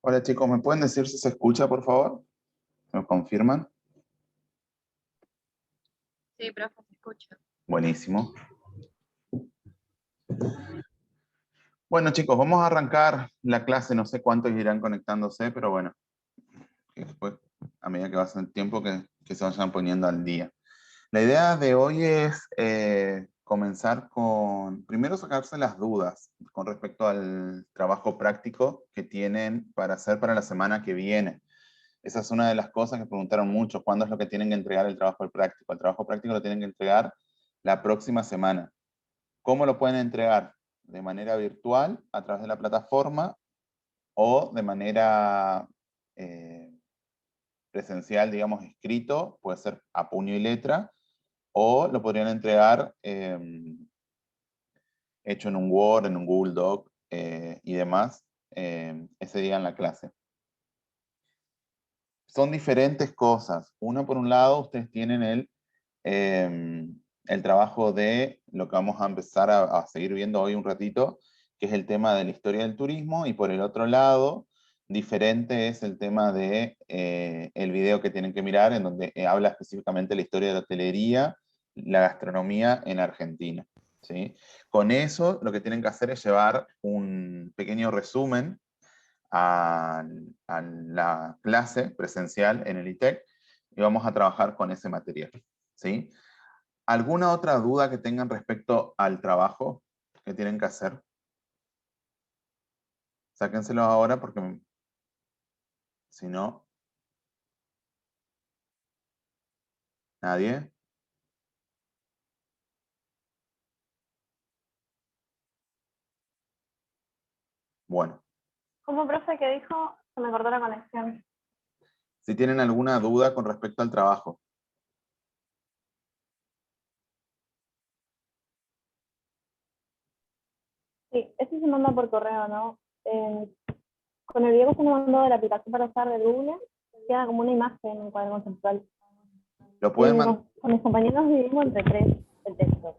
Hola chicos, ¿me pueden decir si se escucha, por favor? ¿Me confirman? Sí, profe, se escucha. Buenísimo. Bueno chicos, vamos a arrancar la clase, no sé cuántos irán conectándose, pero bueno, que después, a medida que pasa el tiempo, que se vayan poniendo al día. La idea de hoy es comenzar con, primero sacarse las dudas con respecto al trabajo práctico que tienen para hacer para la semana que viene. Esa es una de las cosas que preguntaron mucho, ¿cuándo es lo que tienen que entregar el trabajo práctico? El trabajo práctico lo tienen que entregar la próxima semana. ¿Cómo lo pueden entregar? De manera virtual, a través de la plataforma, o de manera presencial, digamos, escrito, puede ser a puño y letra, o lo podrían entregar hecho en un Word, en un Google Doc y demás, ese día en la clase. Son diferentes cosas. Uno, por un lado, ustedes tienen el trabajo de lo que vamos a empezar a seguir viendo hoy un ratito, que es el tema de la historia del turismo, y por el otro lado, diferente es el tema de el video que tienen que mirar, en donde habla específicamente de la historia de la hotelería, la gastronomía en Argentina. ¿Sí? Con eso, lo que tienen que hacer es llevar un pequeño resumen a la clase presencial en el ITEC y vamos a trabajar con ese material. ¿Sí? ¿Alguna otra duda que tengan respecto al trabajo que tienen que hacer? Sáquenselo ahora porque si no... ¿Nadie? Bueno. ¿Cómo, profe, que dijo? Se me cortó la conexión. Si tienen alguna duda con respecto al trabajo. Sí, este se manda por correo, ¿no? Con el video que se me mandó de la aplicación para usar de Google, queda como una imagen, un cuadro conceptual. Lo pueden mandar. Con mis compañeros dividimos entre tres el texto.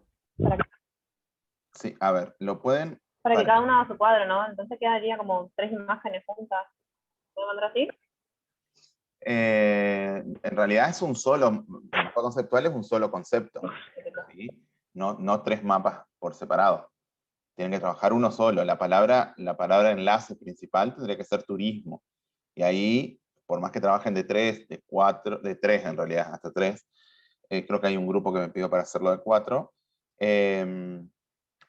Sí, a ver, lo pueden... Para que cada uno haga su cuadro, ¿no? Entonces quedaría como tres imágenes juntas. ¿Puedo mandar así? En realidad es un solo, el mapa conceptual es un solo concepto, ¿sí? No tres mapas por separado. Tienen que trabajar uno solo. La palabra enlace principal tendría que ser turismo. Y ahí, por más que trabajen de tres, de cuatro, de tres en realidad, hasta tres, creo que hay un grupo que me pidió para hacerlo de cuatro,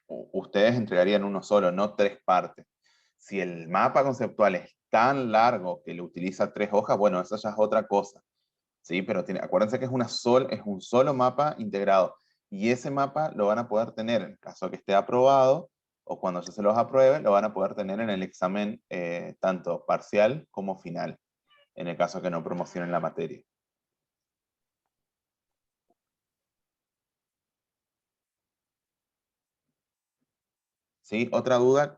ustedes entregarían uno solo, no tres partes. Si el mapa conceptual es tan largo que le utiliza tres hojas, bueno, eso ya es otra cosa. ¿Sí? Pero acuérdense que es un solo mapa integrado. Y ese mapa lo van a poder tener, en caso de que esté aprobado, o cuando ya se los apruebe, lo van a poder tener en el examen tanto parcial como final, en el caso que no promocionen la materia. ¿Sí? Otra duda,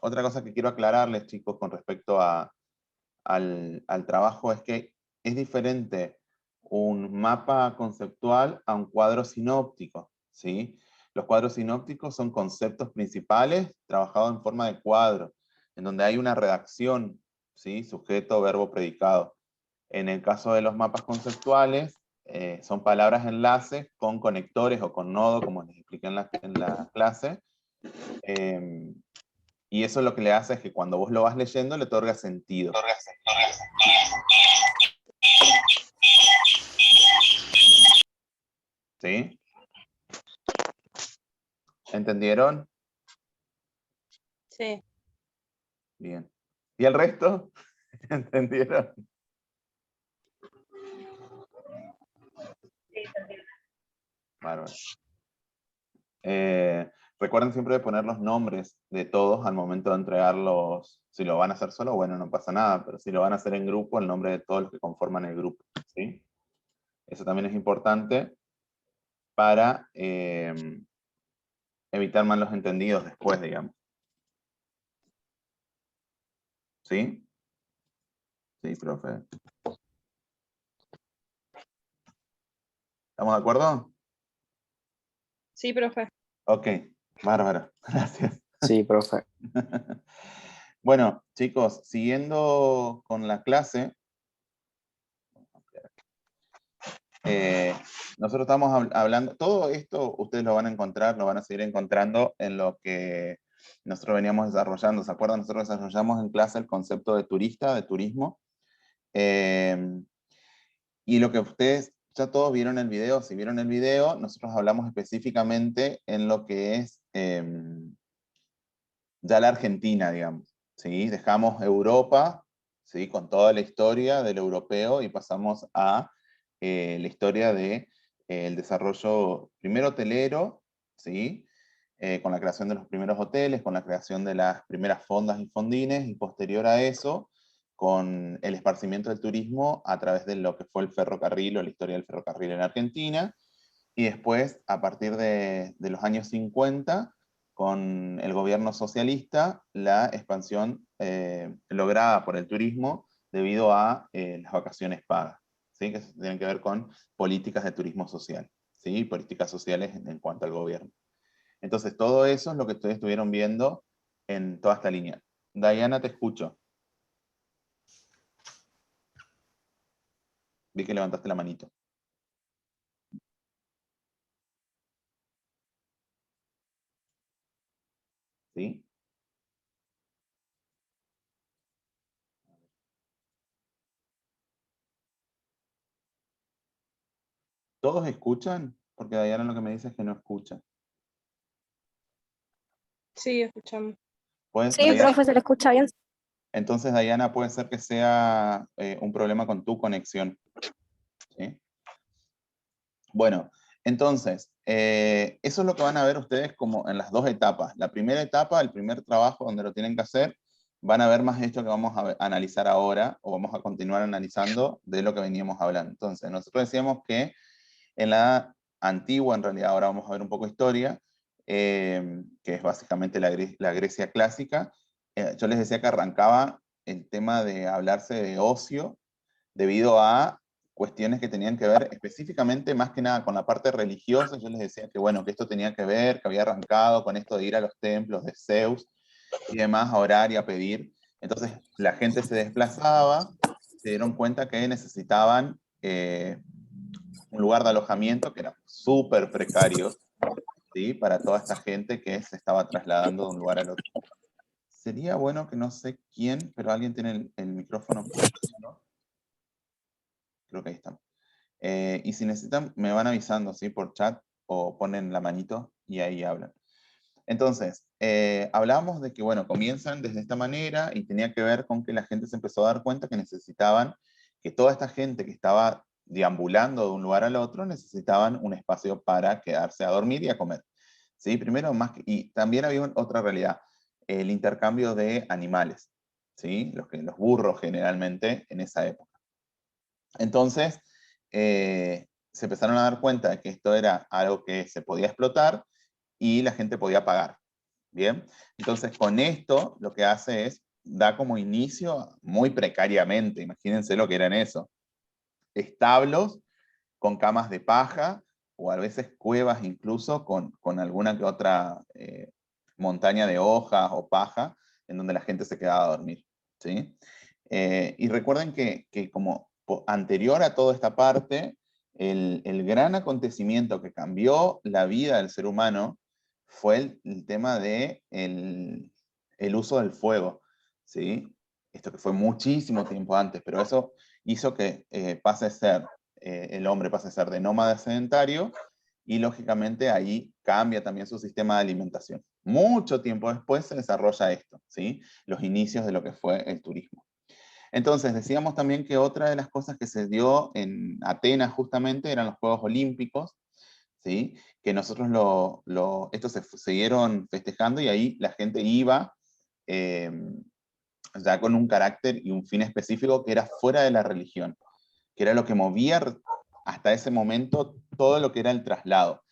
otra cosa que quiero aclararles, chicos, con respecto al trabajo, es que es diferente un mapa conceptual a un cuadro sinóptico, ¿sí? Los cuadros sinópticos son conceptos principales trabajados en forma de cuadro, en donde hay una redacción, ¿sí? Sujeto, verbo, predicado. En el caso de los mapas conceptuales, son palabras enlaces con conectores o con nodo, como les expliqué en la clase. Y eso lo que le hace es que cuando vos lo vas leyendo, le otorga sentido. ¿Sí? ¿Entendieron? Sí. Bien. ¿Y el resto? ¿Entendieron? Sí, se entiende. Bárbaro. Recuerden siempre de poner los nombres de todos al momento de entregarlos. Si lo van a hacer solo, bueno, no pasa nada, pero si lo van a hacer en grupo, el nombre de todos los que conforman el grupo. ¿Sí? Eso también es importante para evitar malos entendidos después, digamos. ¿Sí? Sí, profe. ¿Estamos de acuerdo? Sí, profe. Ok, bárbaro, gracias. Sí, profe. Bueno, chicos, siguiendo con la clase, nosotros estamos hablando, todo esto ustedes lo van a encontrar, lo van a seguir encontrando en lo que nosotros veníamos desarrollando. ¿Se acuerdan? Nosotros desarrollamos en clase el concepto de turista, de turismo. Y lo que ustedes ya todos vieron el video, si vieron el video, nosotros hablamos específicamente en lo que es ya la Argentina, digamos. ¿Sí? Dejamos Europa, ¿sí? Con toda la historia del europeo y pasamos a la historia de, el desarrollo primero hotelero, ¿sí? Con la creación de los primeros hoteles, con la creación de las primeras fondas y fondines, y posterior a eso, con el esparcimiento del turismo a través de lo que fue el ferrocarril o la historia del ferrocarril en Argentina, y después, a partir de los años 50, con el gobierno socialista, la expansión lograda por el turismo debido a las vacaciones pagas, ¿sí? Que tienen que ver con políticas de turismo social, ¿sí? Políticas sociales en cuanto al gobierno. Entonces, todo eso es lo que ustedes estuvieron viendo en toda esta línea. Diana, te escucho. Vi que levantaste la manito. ¿Sí? ¿Todos escuchan? Porque Diana lo que me dice es que no escucha. Sí, escuchamos. Pues, Sí, Diana, profe, se le escucha bien. entonces, Diana, puede ser que sea un problema con tu conexión. ¿Sí? Bueno, entonces, eso es lo que van a ver ustedes como en las dos etapas. La primera etapa, el primer trabajo donde lo tienen que hacer, van a ver más esto que vamos a analizar ahora, o vamos a continuar analizando de lo que veníamos hablando. Entonces, nosotros decíamos que en la antigua, en realidad ahora vamos a ver un poco historia, que es básicamente la Grecia clásica. Yo les decía que arrancaba el tema de hablarse de ocio debido a cuestiones que tenían que ver específicamente más que nada con la parte religiosa. Yo les decía que bueno, que esto tenía que ver, que había arrancado con esto de ir a los templos de Zeus y demás a orar y a pedir. Entonces la gente se desplazaba, se dieron cuenta que necesitaban un lugar de alojamiento que era súper precario, ¿sí? Para toda esta gente que se estaba trasladando de un lugar al otro. Sería bueno que no sé quién, pero alguien tiene el micrófono puesto, ¿no? Creo que ahí está. Y si necesitan, me van avisando, ¿sí? Por chat o ponen la manito y ahí hablan. Entonces, hablábamos de que, bueno, comienzan desde esta manera y tenía que ver con que la gente se empezó a dar cuenta que necesitaban, que toda esta gente que estaba deambulando de un lugar al otro necesitaban un espacio para quedarse a dormir y a comer. ¿Sí? Primero, y también había otra realidad, el intercambio de animales, ¿sí? Los burros generalmente en esa época. Entonces, se empezaron a dar cuenta de que esto era algo que se podía explotar y la gente podía pagar. Bien, entonces con esto lo que hace es, da como inicio muy precariamente, imagínense lo que eran eso, establos con camas de paja o a veces cuevas incluso con alguna que otra montaña de hojas o paja en donde la gente se quedaba a dormir. ¿Sí? Y recuerden que como anterior a toda esta parte, el gran acontecimiento que cambió la vida del ser humano fue el tema de el uso del fuego, ¿sí? Esto que fue muchísimo tiempo antes, pero eso hizo que pase a ser, el hombre pase a ser de nómada a sedentario, y lógicamente ahí cambia también su sistema de alimentación. Mucho tiempo después se desarrolla esto, ¿sí? Los inicios de lo que fue el turismo. Entonces, decíamos también que otra de las cosas que se dio en Atenas justamente eran los Juegos Olímpicos, ¿sí? Que nosotros estos se siguieron festejando y ahí la gente iba eh, ya con un carácter y un fin específico que era fuera de la religión, que era lo que movía hasta ese momento todo lo que era el traslado.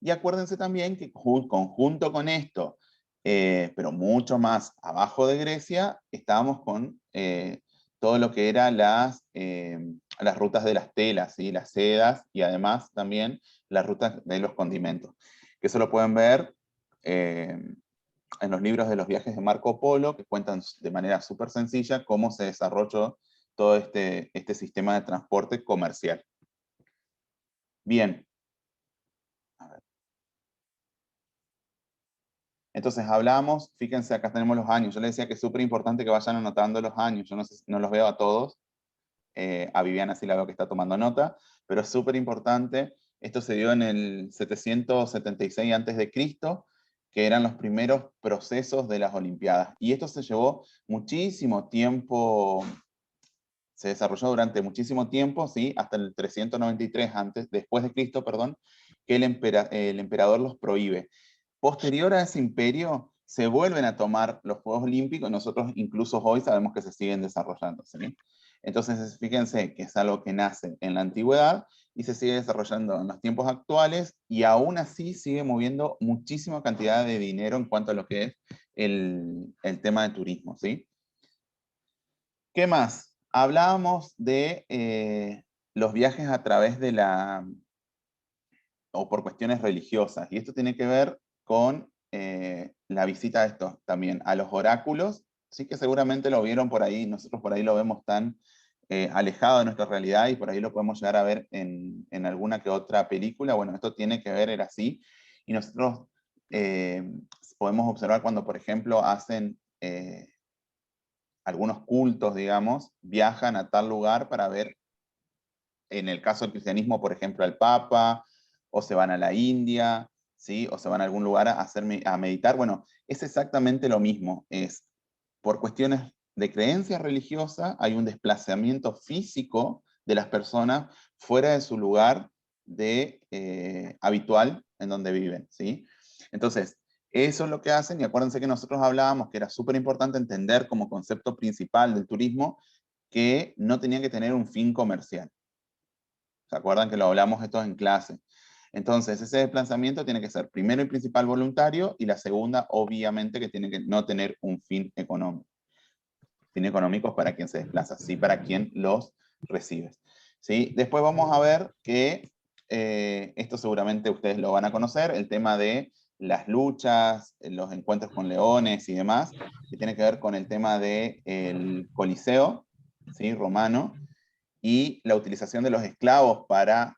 Y acuérdense también que conjunto con esto, pero mucho más abajo de Grecia, estábamos con todo lo que eran las rutas de las telas, ¿sí? Las sedas, y además también las rutas de los condimentos. Que eso lo pueden ver en los libros de los viajes de Marco Polo, que cuentan de manera súper sencilla cómo se desarrolló todo este sistema de transporte comercial. Bien. Entonces hablamos, fíjense, acá tenemos los años. Yo les decía que es súper importante que vayan anotando los años. Yo no los veo a todos. A Viviana sí la veo que está tomando nota, pero es súper importante. Esto se dio en el 776 a.C., que eran los primeros procesos de las Olimpiadas. Y esto se llevó muchísimo tiempo, se desarrolló durante muchísimo tiempo, ¿sí? Hasta el 393 después de Cristo, perdón, que el emperador los prohíbe. Posterior a ese imperio, se vuelven a tomar los Juegos Olímpicos, nosotros incluso hoy sabemos que se siguen desarrollando, ¿sí? Entonces, fíjense que es algo que nace en la antigüedad y se sigue desarrollando en los tiempos actuales, y aún así sigue moviendo muchísima cantidad de dinero en cuanto a lo que es el tema de turismo, ¿sí? ¿Qué más? Hablábamos de los viajes a través de o por cuestiones religiosas, y esto tiene que ver con la visita de estos también a los oráculos. Sí, que seguramente lo vieron por ahí, nosotros por ahí lo vemos tan alejado de nuestra realidad, y por ahí lo podemos llegar a ver en alguna que otra película. Bueno, esto tiene que ver, era así, y nosotros podemos observar cuando, por ejemplo, hacen algunos cultos, digamos, viajan a tal lugar para ver, en el caso del cristianismo, por ejemplo, al Papa, o se van a la India, ¿sí? O se van a algún lugar a meditar. Bueno, es exactamente lo mismo. Es por cuestiones de creencia religiosa, hay un desplazamiento físico de las personas fuera de su lugar habitual en donde viven, ¿sí? Entonces, eso es lo que hacen, y acuérdense que nosotros hablábamos que era súper importante entender como concepto principal del turismo que no tenía que tener un fin comercial. ¿Se acuerdan que lo hablamos esto en clase? Entonces, ese desplazamiento tiene que ser primero y principal voluntario, y la segunda, obviamente, que tiene que no tener un fin económico. Fin económico es para quien se desplaza, sí para quien los recibe. ¿Sí? Después vamos a ver que esto seguramente ustedes lo van a conocer, el tema de las luchas, los encuentros con leones y demás, que tiene que ver con el tema del Coliseo, ¿sí? Romano, y la utilización de los esclavos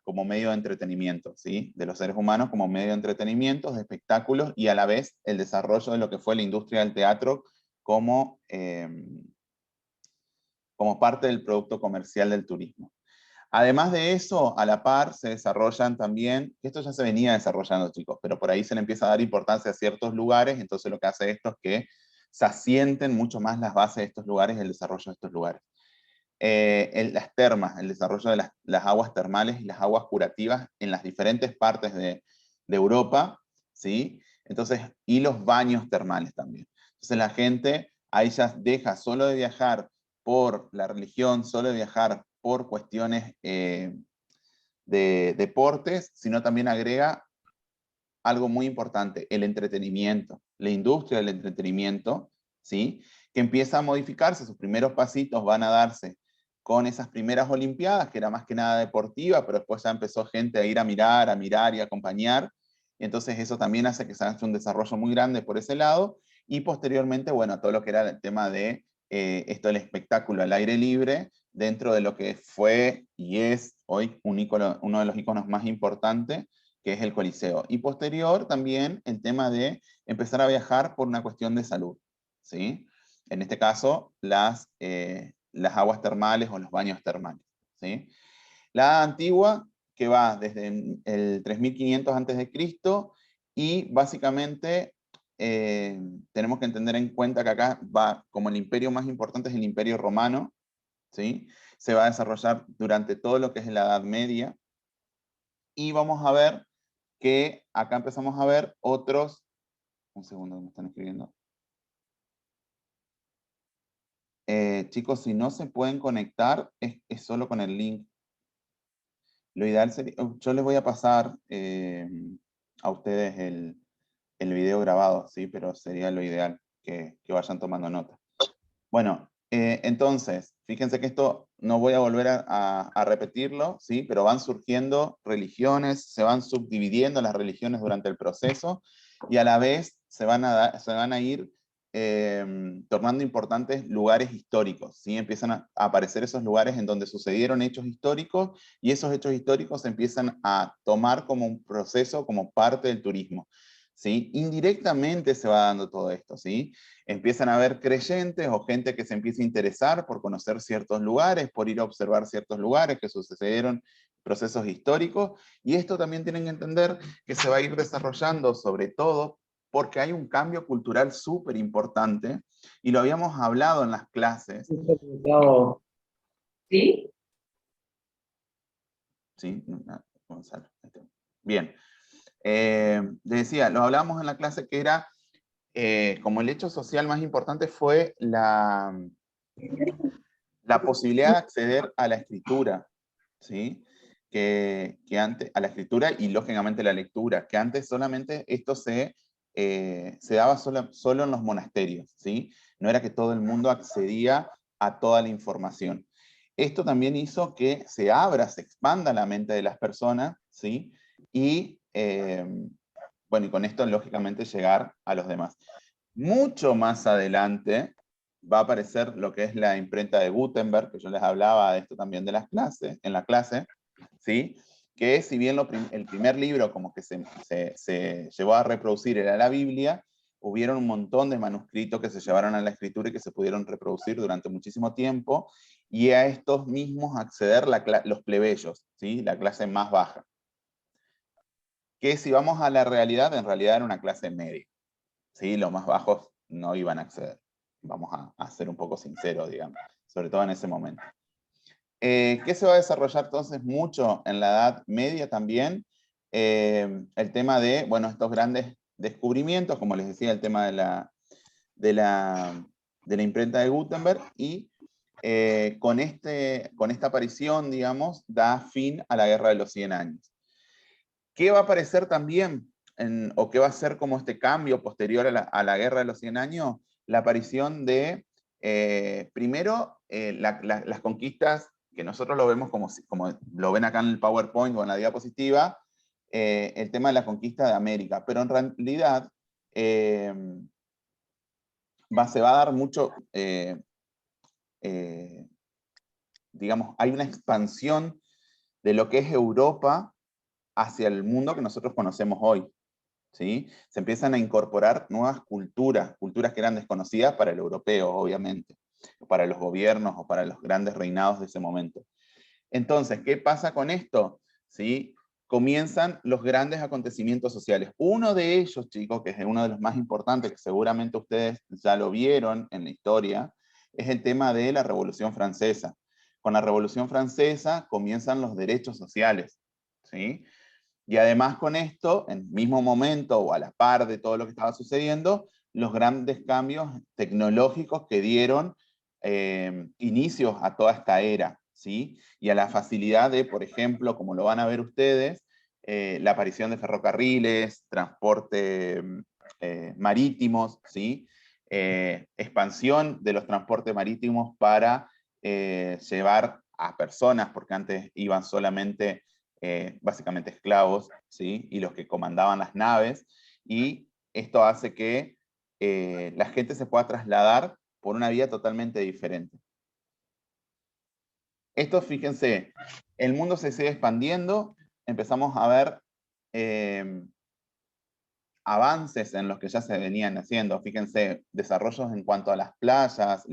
como medio de entretenimiento, ¿sí? De los seres humanos como medio de entretenimiento, de espectáculos, y a la vez el desarrollo de lo que fue la industria del teatro como, como parte del producto comercial del turismo. Además de eso, a la par se desarrollan también, esto ya se venía desarrollando, chicos, pero por ahí se le empieza a dar importancia a ciertos lugares, entonces lo que hace esto es que se asienten mucho más las bases de estos lugares y el desarrollo de estos lugares. Las termas, el desarrollo de las aguas termales y las aguas curativas en las diferentes partes de Europa, ¿sí? Entonces, y los baños termales también. Entonces la gente ahí ya deja solo de viajar por la religión, solo de viajar por cuestiones de deportes, sino también agrega algo muy importante, el entretenimiento, la industria del entretenimiento, ¿sí? Que empieza a modificarse, sus primeros pasitos van a darse con esas primeras Olimpiadas, que era más que nada deportiva, pero después ya empezó gente a ir a mirar y a acompañar, y entonces eso también hace que se haga un desarrollo muy grande por ese lado, y posteriormente, bueno, todo lo que era el tema de esto del espectáculo al aire libre, dentro de lo que fue y es hoy uno de los iconos más importantes, que es el Coliseo. Y posterior también el tema de empezar a viajar por una cuestión de salud, ¿sí? En este caso, las aguas termales o los baños termales, ¿sí? La antigua, que va desde el 3500 a.C., y básicamente tenemos que tener en cuenta que acá va, como el imperio más importante es el Imperio Romano, ¿sí? Se va a desarrollar durante todo lo que es la Edad Media, y vamos a ver que acá empezamos a ver otros, un segundo, me están escribiendo. Chicos, si no se pueden conectar, es solo con el link. Lo ideal sería, yo les voy a pasar a ustedes el video grabado, ¿sí? Pero sería lo ideal que vayan tomando nota. Bueno, entonces, fíjense que esto no voy a volver a repetirlo, ¿sí? Pero van surgiendo religiones, se van subdividiendo las religiones durante el proceso, y a la vez se van a ir tornando importantes lugares históricos, ¿sí? Empiezan a aparecer esos lugares en donde sucedieron hechos históricos, y esos hechos históricos se empiezan a tomar como un proceso, como parte del turismo, ¿sí? Indirectamente se va dando todo esto, ¿sí? Empiezan a haber creyentes o gente que se empieza a interesar por conocer ciertos lugares, por ir a observar ciertos lugares que sucedieron, procesos históricos, y esto también tienen que entender que se va a ir desarrollando sobre todo porque hay un cambio cultural súper importante, y lo habíamos hablado en las clases. ¿Sí? Sí, Gonzalo. Bien. Les decía, lo hablábamos en la clase que era como el hecho social más importante fue la posibilidad de acceder a la escritura, ¿sí? Que antes, a la escritura y lógicamente la lectura, que antes solamente esto se daba solo en los monasterios, ¿sí? No era que todo el mundo accedía a toda la información. Esto también hizo que se abra, se expanda la mente de las personas, ¿sí? Y bueno, y con esto lógicamente llegar a los demás. Mucho más adelante va a aparecer lo que es la imprenta de Gutenberg, que yo les hablaba de esto también de las clases, en la clase, ¿sí? Que si bien el primer libro como que se llevó a reproducir era la Biblia, hubieron un montón de manuscritos que se llevaron a la escritura y que se pudieron reproducir durante muchísimo tiempo, y a estos mismos acceder los plebeyos, ¿sí? La clase más baja. Que si vamos a la realidad, en realidad era una clase media, ¿sí? Los más bajos no iban a acceder. Vamos a ser un poco sinceros, digamos, sobre todo en ese momento. ¿Qué se va a desarrollar entonces mucho en la Edad Media también? El tema de, bueno, estos grandes descubrimientos, como les decía, el tema de la imprenta de Gutenberg, y con esta aparición, digamos, da fin a la Guerra de los 100 años. ¿Qué va a aparecer también, o qué va a ser como este cambio posterior a la Guerra de los 100 años? La aparición de, primero, las conquistas, que nosotros lo vemos como lo ven acá en el PowerPoint o en la diapositiva, el tema de la conquista de América, pero en realidad se va a dar mucho, digamos, hay una expansión de lo que es Europa hacia el mundo que nosotros conocemos hoy, ¿sí? Se empiezan a incorporar nuevas culturas que eran desconocidas para el europeo, obviamente, para los gobiernos o para los grandes reinados de ese momento. Entonces, ¿qué pasa con esto? ¿Sí? Comienzan los grandes acontecimientos sociales. Uno de ellos, chicos, que es uno de los más importantes, que seguramente ustedes ya lo vieron en la historia, es el tema de la Revolución Francesa. Con la Revolución Francesa comienzan los derechos sociales, ¿sí? Y además con esto, en el mismo momento o a la par de todo lo que estaba sucediendo, los grandes cambios tecnológicos que dieron inicios a toda esta era, ¿sí? Y a la facilidad de, por ejemplo, como lo van a ver ustedes, la aparición de ferrocarriles, transporte marítimos, ¿sí? Expansión de los transportes marítimos para llevar a personas, porque antes iban solamente básicamente esclavos, ¿sí? Y los que comandaban las naves, y esto hace que la gente se pueda trasladar por una vía totalmente diferente. Esto, fíjense, el mundo se sigue expandiendo, empezamos a ver avances en los que ya se venían haciendo, fíjense, desarrollos en cuanto a las playas,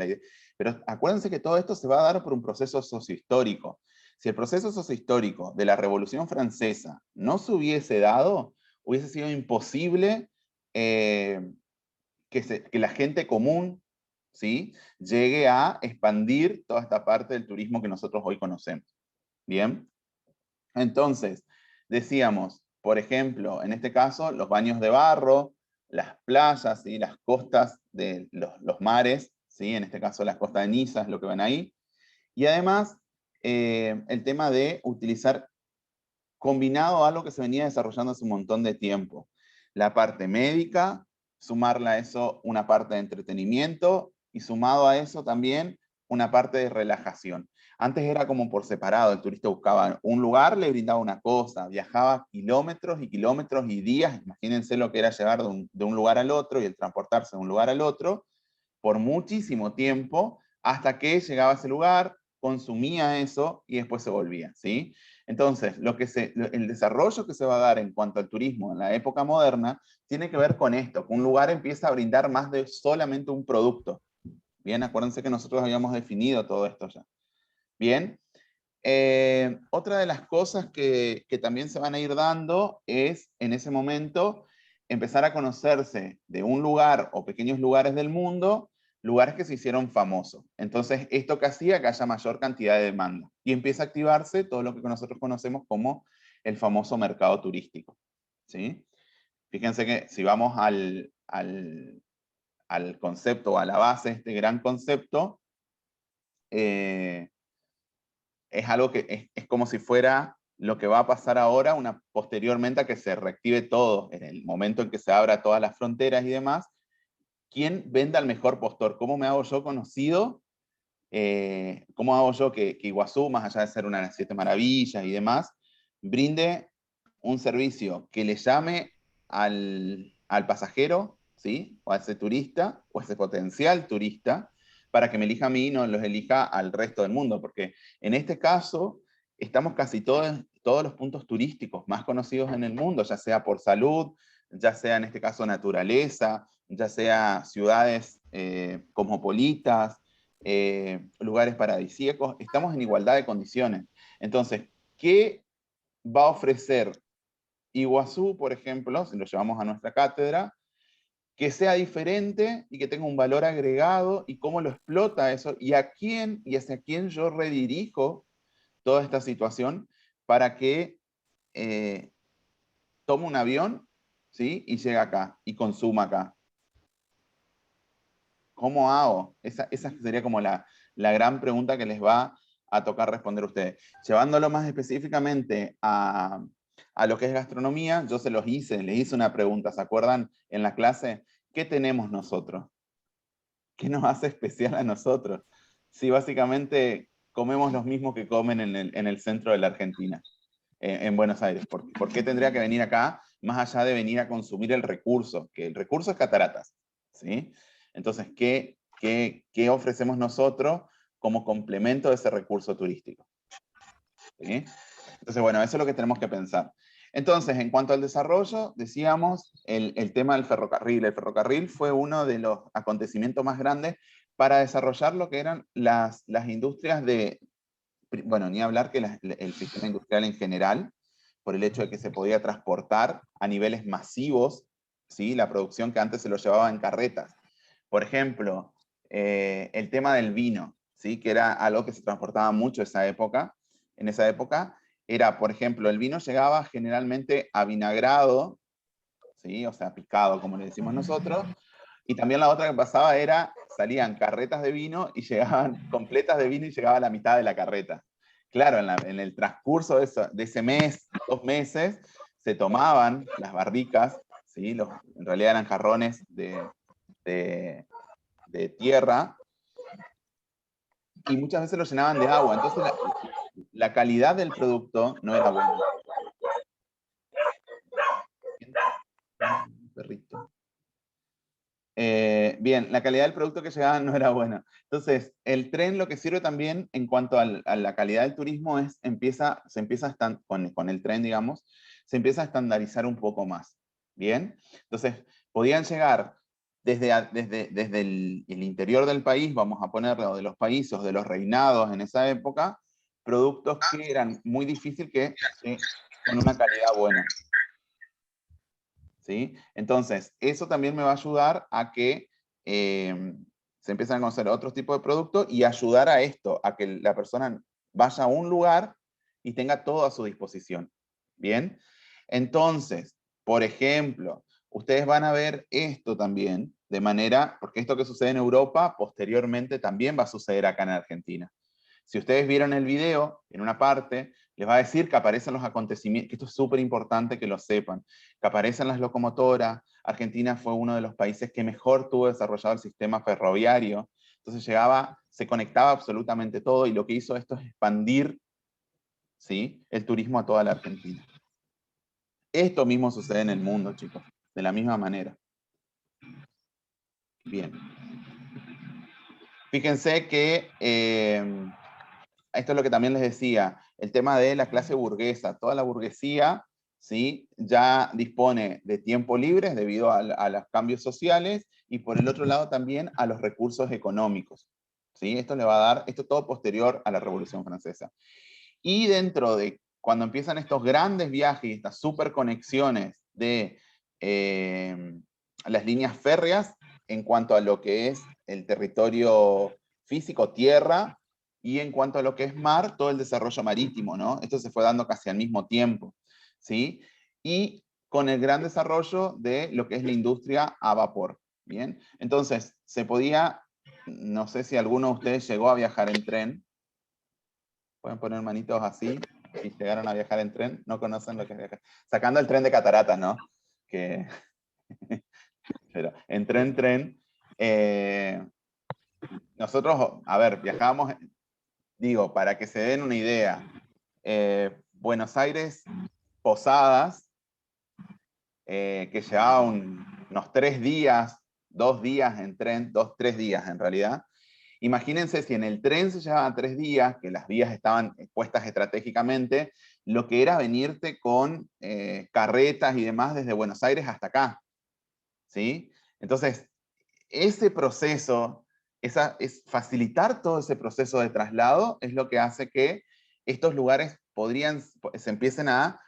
pero acuérdense que todo esto se va a dar por un proceso sociohistórico. Si el proceso sociohistórico de la Revolución Francesa no se hubiese dado, hubiese sido imposible que la gente común, ¿sí?, llegue a expandir toda esta parte del turismo que nosotros hoy conocemos. ¿Bien? Entonces, decíamos, por ejemplo, en este caso, los baños de barro, las playas, ¿sí?, las costas de los mares, ¿sí?, en este caso las costas de Niza es lo que ven ahí, y además el tema de utilizar combinado a algo que se venía desarrollando hace un montón de tiempo. La parte médica, sumarle a eso una parte de entretenimiento y sumado a eso también una parte de relajación. Antes era como por separado, el turista buscaba un lugar, le brindaba una cosa, viajaba kilómetros y kilómetros y días, imagínense lo que era llegar de un lugar al otro y el transportarse de un lugar al otro por muchísimo tiempo hasta que llegaba a ese lugar, consumía eso y después se volvía, ¿sí? Entonces, el desarrollo que se va a dar en cuanto al turismo en la época moderna tiene que ver con esto, que un lugar empieza a brindar más de solamente un producto. Bien, acuérdense que nosotros habíamos definido todo esto ya. Bien, otra de las cosas que también se van a ir dando es, en ese momento, empezar a conocerse de un lugar o pequeños lugares del mundo, lugares que se hicieron famosos. Entonces, esto que hacía que haya mayor cantidad de demanda. Y empieza a activarse todo lo que nosotros conocemos como el famoso mercado turístico. ¿Sí? Fíjense que si vamos al concepto, a la base de este gran concepto, es algo que es como si fuera lo que va a pasar ahora, posteriormente a que se reactive todo, en el momento en que se abra todas las fronteras y demás. ¿Quién vende al mejor postor? ¿Cómo me hago yo conocido? ¿Cómo hago yo que Iguazú, más allá de ser una de las 7 maravillas y demás, brinde un servicio que le llame al pasajero, ¿sí? O a ese turista, o a ese potencial turista, para que me elija a mí y no los elija al resto del mundo? Porque en este caso estamos casi todos los puntos turísticos más conocidos en el mundo, ya sea por salud, ya sea en este caso naturaleza, ya sea ciudades cosmopolitas, lugares paradisíacos, estamos en igualdad de condiciones. Entonces, ¿qué va a ofrecer Iguazú, por ejemplo, si lo llevamos a nuestra cátedra, que sea diferente y que tenga un valor agregado, y cómo lo explota eso, y a quién y hacia quién yo redirijo toda esta situación para que tome un avión, ¿sí? Y llegue acá y consuma acá? ¿Cómo hago? Esa sería como la gran pregunta que les va a tocar responder a ustedes. Llevándolo más específicamente a lo que es gastronomía, yo les hice una pregunta, ¿se acuerdan? En la clase, ¿qué tenemos nosotros? ¿Qué nos hace especial a nosotros? Si básicamente comemos los mismos que comen en el centro de la Argentina, en Buenos Aires. ¿Por qué tendría que venir acá, más allá de venir a consumir el recurso? Que el recurso es cataratas, ¿sí? Entonces, ¿qué ofrecemos nosotros como complemento de ese recurso turístico? ¿Sí? Entonces, bueno, eso es lo que tenemos que pensar. Entonces, en cuanto al desarrollo, decíamos el tema del ferrocarril. El ferrocarril fue uno de los acontecimientos más grandes para desarrollar lo que eran las industrias bueno, ni hablar que el sistema industrial en general, por el hecho de que se podía transportar a niveles masivos, ¿sí? La producción que antes se lo llevaba en carretas. Por ejemplo, el tema del vino, ¿sí? Que era algo que se transportaba mucho en esa época, era, por ejemplo, el vino llegaba generalmente avinagrado, ¿sí? O sea, picado, como le decimos nosotros, y también la otra que pasaba era, salían carretas de vino y llegaban completas de vino y llegaba a la mitad de la carreta. Claro, en el transcurso de ese mes, 2 meses, se tomaban las barricas, ¿sí? En realidad eran jarrones de tierra, y muchas veces lo llenaban de agua. Entonces la calidad del producto no era buena. Perrito. Bien, la calidad del producto que llegaba no era buena. Entonces, el tren lo que sirve también en cuanto a la calidad del turismo es, con el tren, digamos, se empieza a estandarizar un poco más. Bien, entonces, podían llegar desde el interior del país, vamos a ponerlo, de los países, de los reinados en esa época, productos que eran muy difíciles con una calidad buena. ¿Sí? Entonces, eso también me va a ayudar a que se empiecen a conocer otros tipos de productos y ayudar a esto, a que la persona vaya a un lugar y tenga todo a su disposición. ¿Bien? Entonces, por ejemplo, ustedes van a ver esto también de manera, porque esto que sucede en Europa, posteriormente también va a suceder acá en Argentina. Si ustedes vieron el video, en una parte, Les va a decir que aparecen los acontecimientos, que esto es súper importante que lo sepan, que aparecen las locomotoras. Argentina fue uno de los países que mejor tuvo desarrollado el sistema ferroviario. Entonces se conectaba absolutamente todo, y lo que hizo esto es expandir, ¿sí?, el turismo a toda la Argentina. Esto mismo sucede en el mundo, chicos, de la misma manera. Bien. Fíjense que esto es lo que también les decía, el tema de la clase burguesa. Toda la burguesía, ¿sí?, ya dispone de tiempo libre debido a los cambios sociales, y por el otro lado también a los recursos económicos, ¿sí? Esto le va a dar, esto todo posterior a la Revolución Francesa. Y dentro de cuando empiezan estos grandes viajes y estas superconexiones de las líneas férreas en cuanto a lo que es el territorio físico, tierra, y en cuanto a lo que es mar, todo el desarrollo marítimo, ¿no? Esto se fue dando casi al mismo tiempo, ¿sí? Y con el gran desarrollo de lo que es la industria a vapor, ¿bien? Entonces, se podía, no sé si alguno de ustedes llegó a viajar en tren. Pueden poner manitos así, si llegaron a viajar en tren, no conocen lo que es viajar. Sacando el tren de Cataratas, ¿no? Que, pero en tren, nosotros, a ver, viajábamos, digo, para que se den una idea, Buenos Aires, Posadas, que llevaba unos 3 días, 2 días en tren, 2, 3 días en realidad. Imagínense si en el tren se llevaban 3 días, que las vías estaban puestas estratégicamente, lo que era venirte con carretas y demás desde Buenos Aires hasta acá, ¿sí? Entonces, ese proceso, es facilitar todo ese proceso de traslado, es lo que hace que estos lugares se empiecen a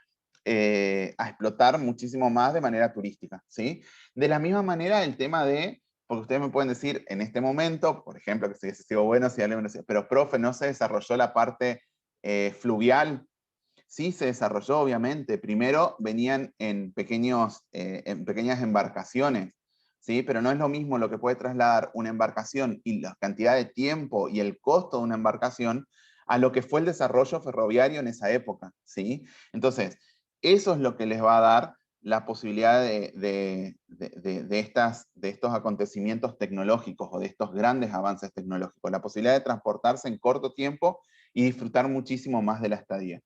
explotar muchísimo más de manera turística, ¿sí? De la misma manera el tema de, porque ustedes me pueden decir en este momento, por ejemplo, que si hubiese sido bueno, si alguien me decía, pero profe, ¿no se desarrolló la parte fluvial? Sí, se desarrolló, obviamente. Primero venían en pequeñas embarcaciones, ¿sí? Pero no es lo mismo lo que puede trasladar una embarcación y la cantidad de tiempo y el costo de una embarcación a lo que fue el desarrollo ferroviario en esa época, ¿sí? Entonces, eso es lo que les va a dar la posibilidad de estos acontecimientos tecnológicos o de estos grandes avances tecnológicos, la posibilidad de transportarse en corto tiempo y disfrutar muchísimo más de la estadía.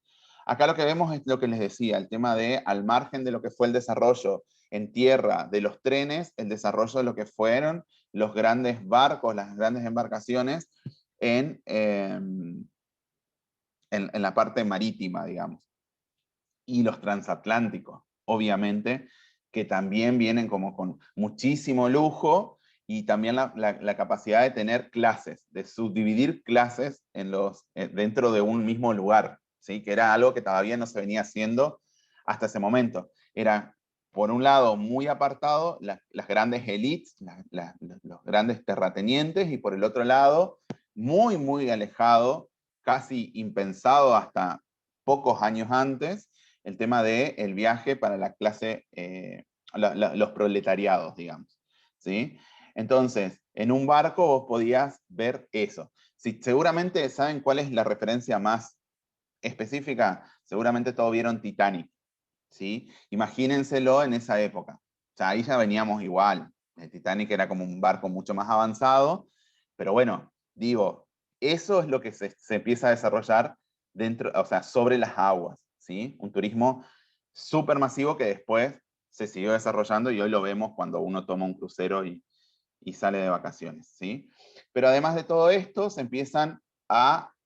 Acá lo que vemos es lo que les decía, el tema de, al margen de lo que fue el desarrollo en tierra de los trenes, el desarrollo de lo que fueron los grandes barcos, las grandes embarcaciones en la parte marítima, digamos. Y los transatlánticos, obviamente, que también vienen como con muchísimo lujo, y también la capacidad de tener clases, de subdividir clases dentro de un mismo lugar, ¿sí? Que era algo que todavía no se venía haciendo hasta ese momento. Era, por un lado, muy apartado, las grandes élites, los grandes terratenientes, y por el otro lado, muy, muy alejado, casi impensado hasta pocos años antes, el tema del viaje para la clase, los proletariados, digamos, ¿sí? Entonces, en un barco vos podías ver eso. Si seguramente saben cuál es la referencia más específica, seguramente todos vieron Titanic, ¿sí? Imagínenselo en esa época. O sea, ahí ya veníamos igual. El Titanic era como un barco mucho más avanzado, pero bueno, digo, eso es lo que se empieza a desarrollar dentro, o sea, sobre las aguas, ¿sí? Un turismo súper masivo que después se siguió desarrollando, y hoy lo vemos cuando uno toma un crucero y sale de vacaciones, ¿sí? Pero además de todo esto, se empiezan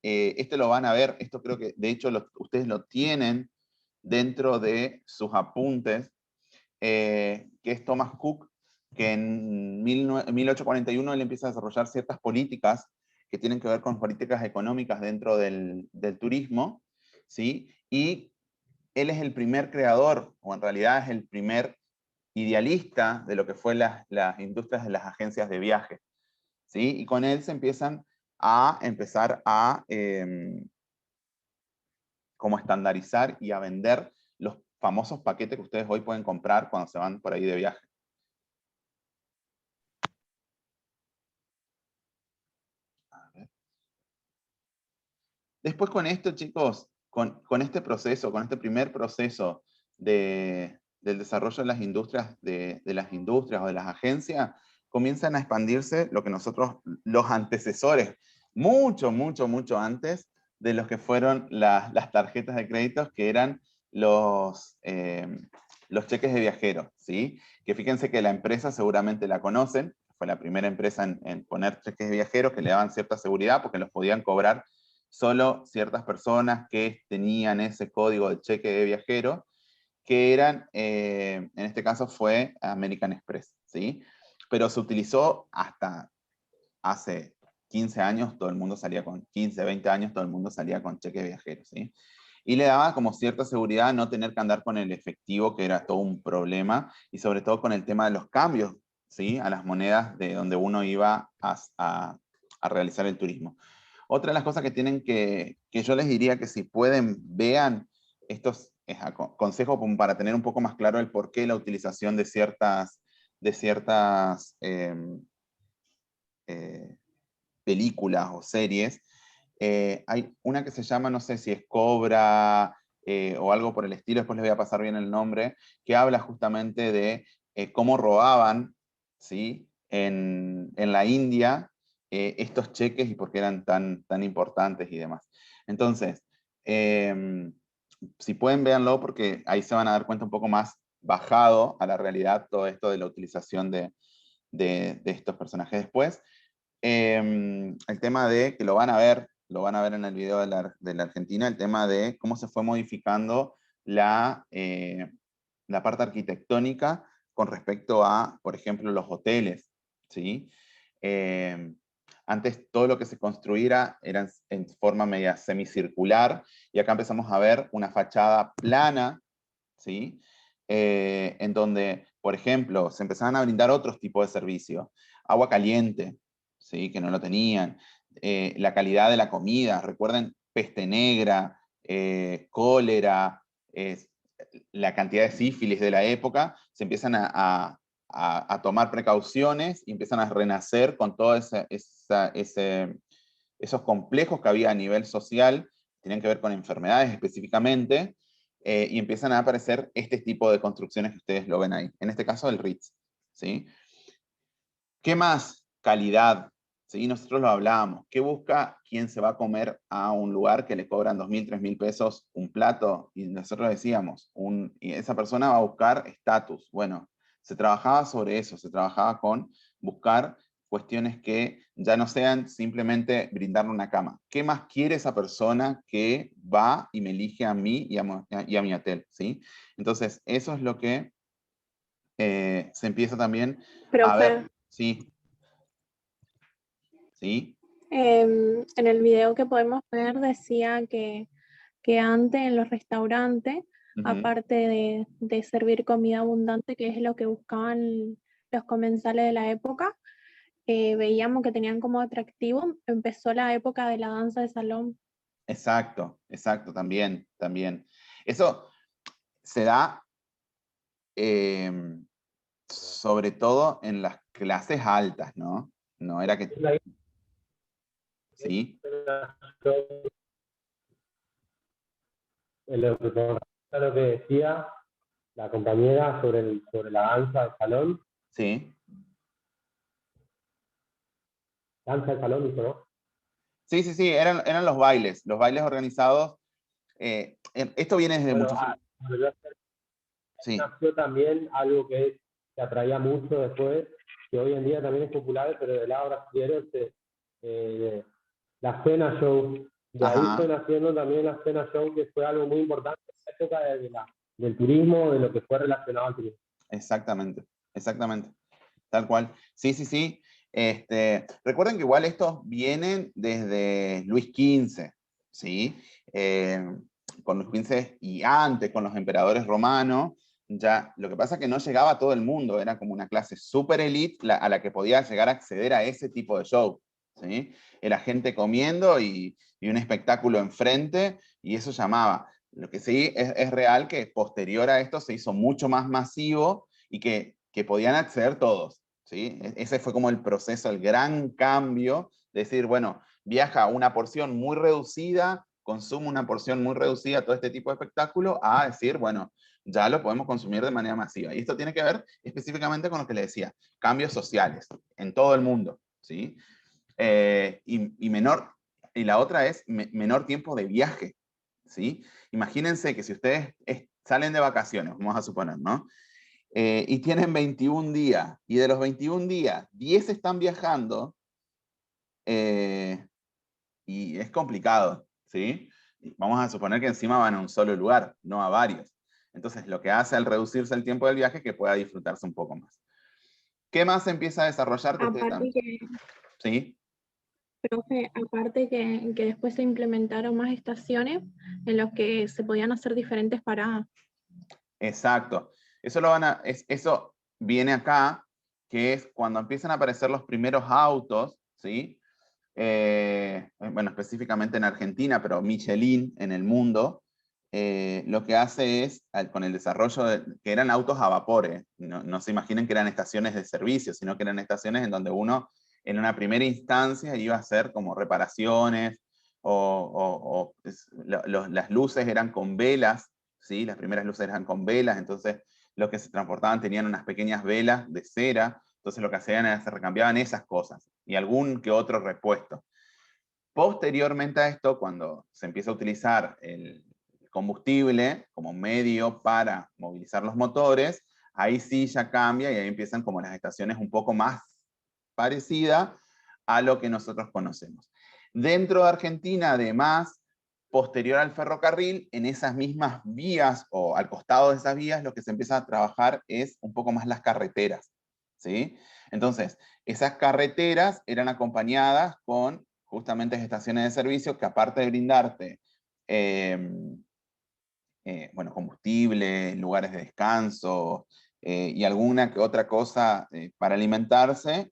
esto lo van a ver, esto creo que de hecho ustedes lo tienen dentro de sus apuntes, que es Thomas Cook, que en 1841 él empieza a desarrollar ciertas políticas que tienen que ver con políticas económicas dentro del turismo, ¿sí? Y él es el primer creador, o en realidad es el primer idealista de lo que fue las industrias de las agencias de viaje, ¿sí? Y con él se empiezan a como estandarizar y a vender los famosos paquetes que ustedes hoy pueden comprar cuando se van por ahí de viaje. A ver. Después con esto, chicos, con este proceso, con este primer proceso del desarrollo de las industrias, de las industrias o de las agencias, comienzan a expandirse lo que nosotros, los antecesores, mucho, mucho, mucho antes de los que fueron las tarjetas de créditos, que eran los cheques de viajeros, ¿sí? Que fíjense que la empresa seguramente la conocen, fue la primera empresa en poner cheques de viajeros que le daban cierta seguridad porque los podían cobrar solo ciertas personas que tenían ese código de cheque de viajero, que eran, en este caso fue American Express, ¿sí? Pero se utilizó hasta hace 15 años, todo el mundo salía con 15, 20 años, todo el mundo salía con cheques de viajeros, ¿sí? Y le daba como cierta seguridad no tener que andar con el efectivo, que era todo un problema, y sobre todo con el tema de los cambios, ¿sí? A las monedas de donde uno iba a realizar el turismo. Otra de las cosas que tienen que yo les diría que si pueden, vean estos consejos para tener un poco más claro el porqué la utilización de ciertas películas o series. Hay una que se llama, no sé si es Cobra o algo por el estilo, después les voy a pasar bien el nombre, que habla justamente de cómo robaban, ¿sí? en la India estos cheques y por qué eran tan importantes y demás. Entonces, si pueden, véanlo porque ahí se van a dar cuenta un poco más bajado a la realidad todo esto de la utilización de estos personajes. Después, el tema de, que lo van a ver en el video de la Argentina, el tema de cómo se fue modificando la parte arquitectónica con respecto a, por ejemplo, los hoteles, ¿sí? Antes todo lo que se construía era en forma media semicircular, y acá empezamos a ver una fachada plana, ¿sí? En donde, por ejemplo, se empezaban a brindar otros tipos de servicios. Agua caliente, ¿sí? Que no lo tenían. La calidad de la comida, recuerden, peste negra, cólera, la cantidad de sífilis de la época, se empiezan a tomar precauciones y empiezan a renacer con todos esos complejos que había a nivel social, tenían que ver con enfermedades específicamente, y empiezan a aparecer este tipo de construcciones que ustedes lo ven ahí. En este caso, el Ritz, ¿sí? ¿Qué más? Calidad, ¿sí? Nosotros lo hablábamos. ¿Qué busca quien se va a comer a un lugar que le cobran 2.000, 3.000 pesos un plato? Y nosotros decíamos, y esa persona va a buscar estatus. Bueno, se trabajaba sobre eso, se trabajaba con buscar cuestiones que ya no sean simplemente brindarle una cama. ¿Qué más quiere esa persona que va y me elige a mí y a mi hotel? ¿Sí? Entonces, eso es lo que se empieza también a Profe, ver. Sí, sí. en el video que podemos ver decía que antes en los restaurantes, Ujú. aparte de servir comida abundante, que es lo que buscaban los comensales de la época, veíamos que tenían como atractivo, empezó la época de la danza de salón. Exacto, exacto, también, también. Eso se da sobre todo en las clases altas, ¿no? No era que, sí, Lo que decía la compañera sobre la danza del salón. sí, Danza del salón, ¿no? sí, sí, sí, eran los bailes organizados. Esto viene desde Bueno, muchos años. Sí, nació también algo que atraía mucho después, que hoy en día también es popular, pero del lado brasileño, la cena show. De ahí fue ajá, naciendo también la cena show, que fue algo muy importante en la época del turismo, de lo que fue relacionado al turismo. exactamente, exactamente. Tal cual. Sí, sí, sí. Recuerden que igual estos vienen desde Luis XV, ¿sí? Con Luis XV y antes, con los emperadores romanos, ya, lo que pasa es que no llegaba a todo el mundo, era como una clase super elite a la que podía llegar a acceder a ese tipo de show, ¿sí? Era gente comiendo y un espectáculo enfrente, y eso llamaba. Lo que sí es real que posterior a esto se hizo mucho más masivo y que podían acceder todos, ¿sí? Ese fue como el proceso, el gran cambio, de decir, bueno, viaja una porción muy reducida consumo una porción muy reducida a todo este tipo de espectáculo, a decir, bueno, ya lo podemos consumir de manera masiva. Y esto tiene que ver específicamente con lo que le decía, cambios sociales en todo el mundo, ¿sí? Y la otra es menor tiempo de viaje, ¿sí? Imagínense que si ustedes salen de vacaciones, vamos a suponer, ¿no? Y tienen 21 días, y de los 21 días, 10 están viajando, y es complicado, ¿sí? Y vamos a suponer que encima van a un solo lugar, no a varios. Entonces, lo que hace al reducirse el tiempo del viaje es que pueda disfrutarse un poco más. ¿Qué más se empieza a desarrollar? Aparte que, ¿Sí? profe, aparte que después se implementaron más estaciones en los que se podían hacer diferentes paradas. Exacto. Eso viene acá, que es cuando empiezan a aparecer los primeros autos, ¿sí? Bueno, específicamente en Argentina, pero Michelin en el mundo, lo que hace es, con el desarrollo que eran autos a vapor, no se imaginen que eran estaciones de servicio, sino que eran estaciones en donde uno, en una primera instancia, iba a hacer como reparaciones, las luces eran con velas, ¿sí? Las primeras luces eran con velas, entonces los que se transportaban tenían unas pequeñas velas de cera, entonces lo que hacían era se recambiaban esas cosas y algún que otro repuesto. Posteriormente a esto, cuando se empieza a utilizar el combustible como medio para movilizar los motores, ahí sí ya cambia y ahí empiezan como las estaciones un poco más parecidas a lo que nosotros conocemos. Dentro de Argentina, además, posterior al ferrocarril, en esas mismas vías o al costado de esas vías, lo que se empieza a trabajar es un poco más las carreteras, ¿sí? Entonces, esas carreteras eran acompañadas con justamente estaciones de servicio que, aparte de brindarte bueno, combustible, lugares de descanso y alguna que otra cosa para alimentarse,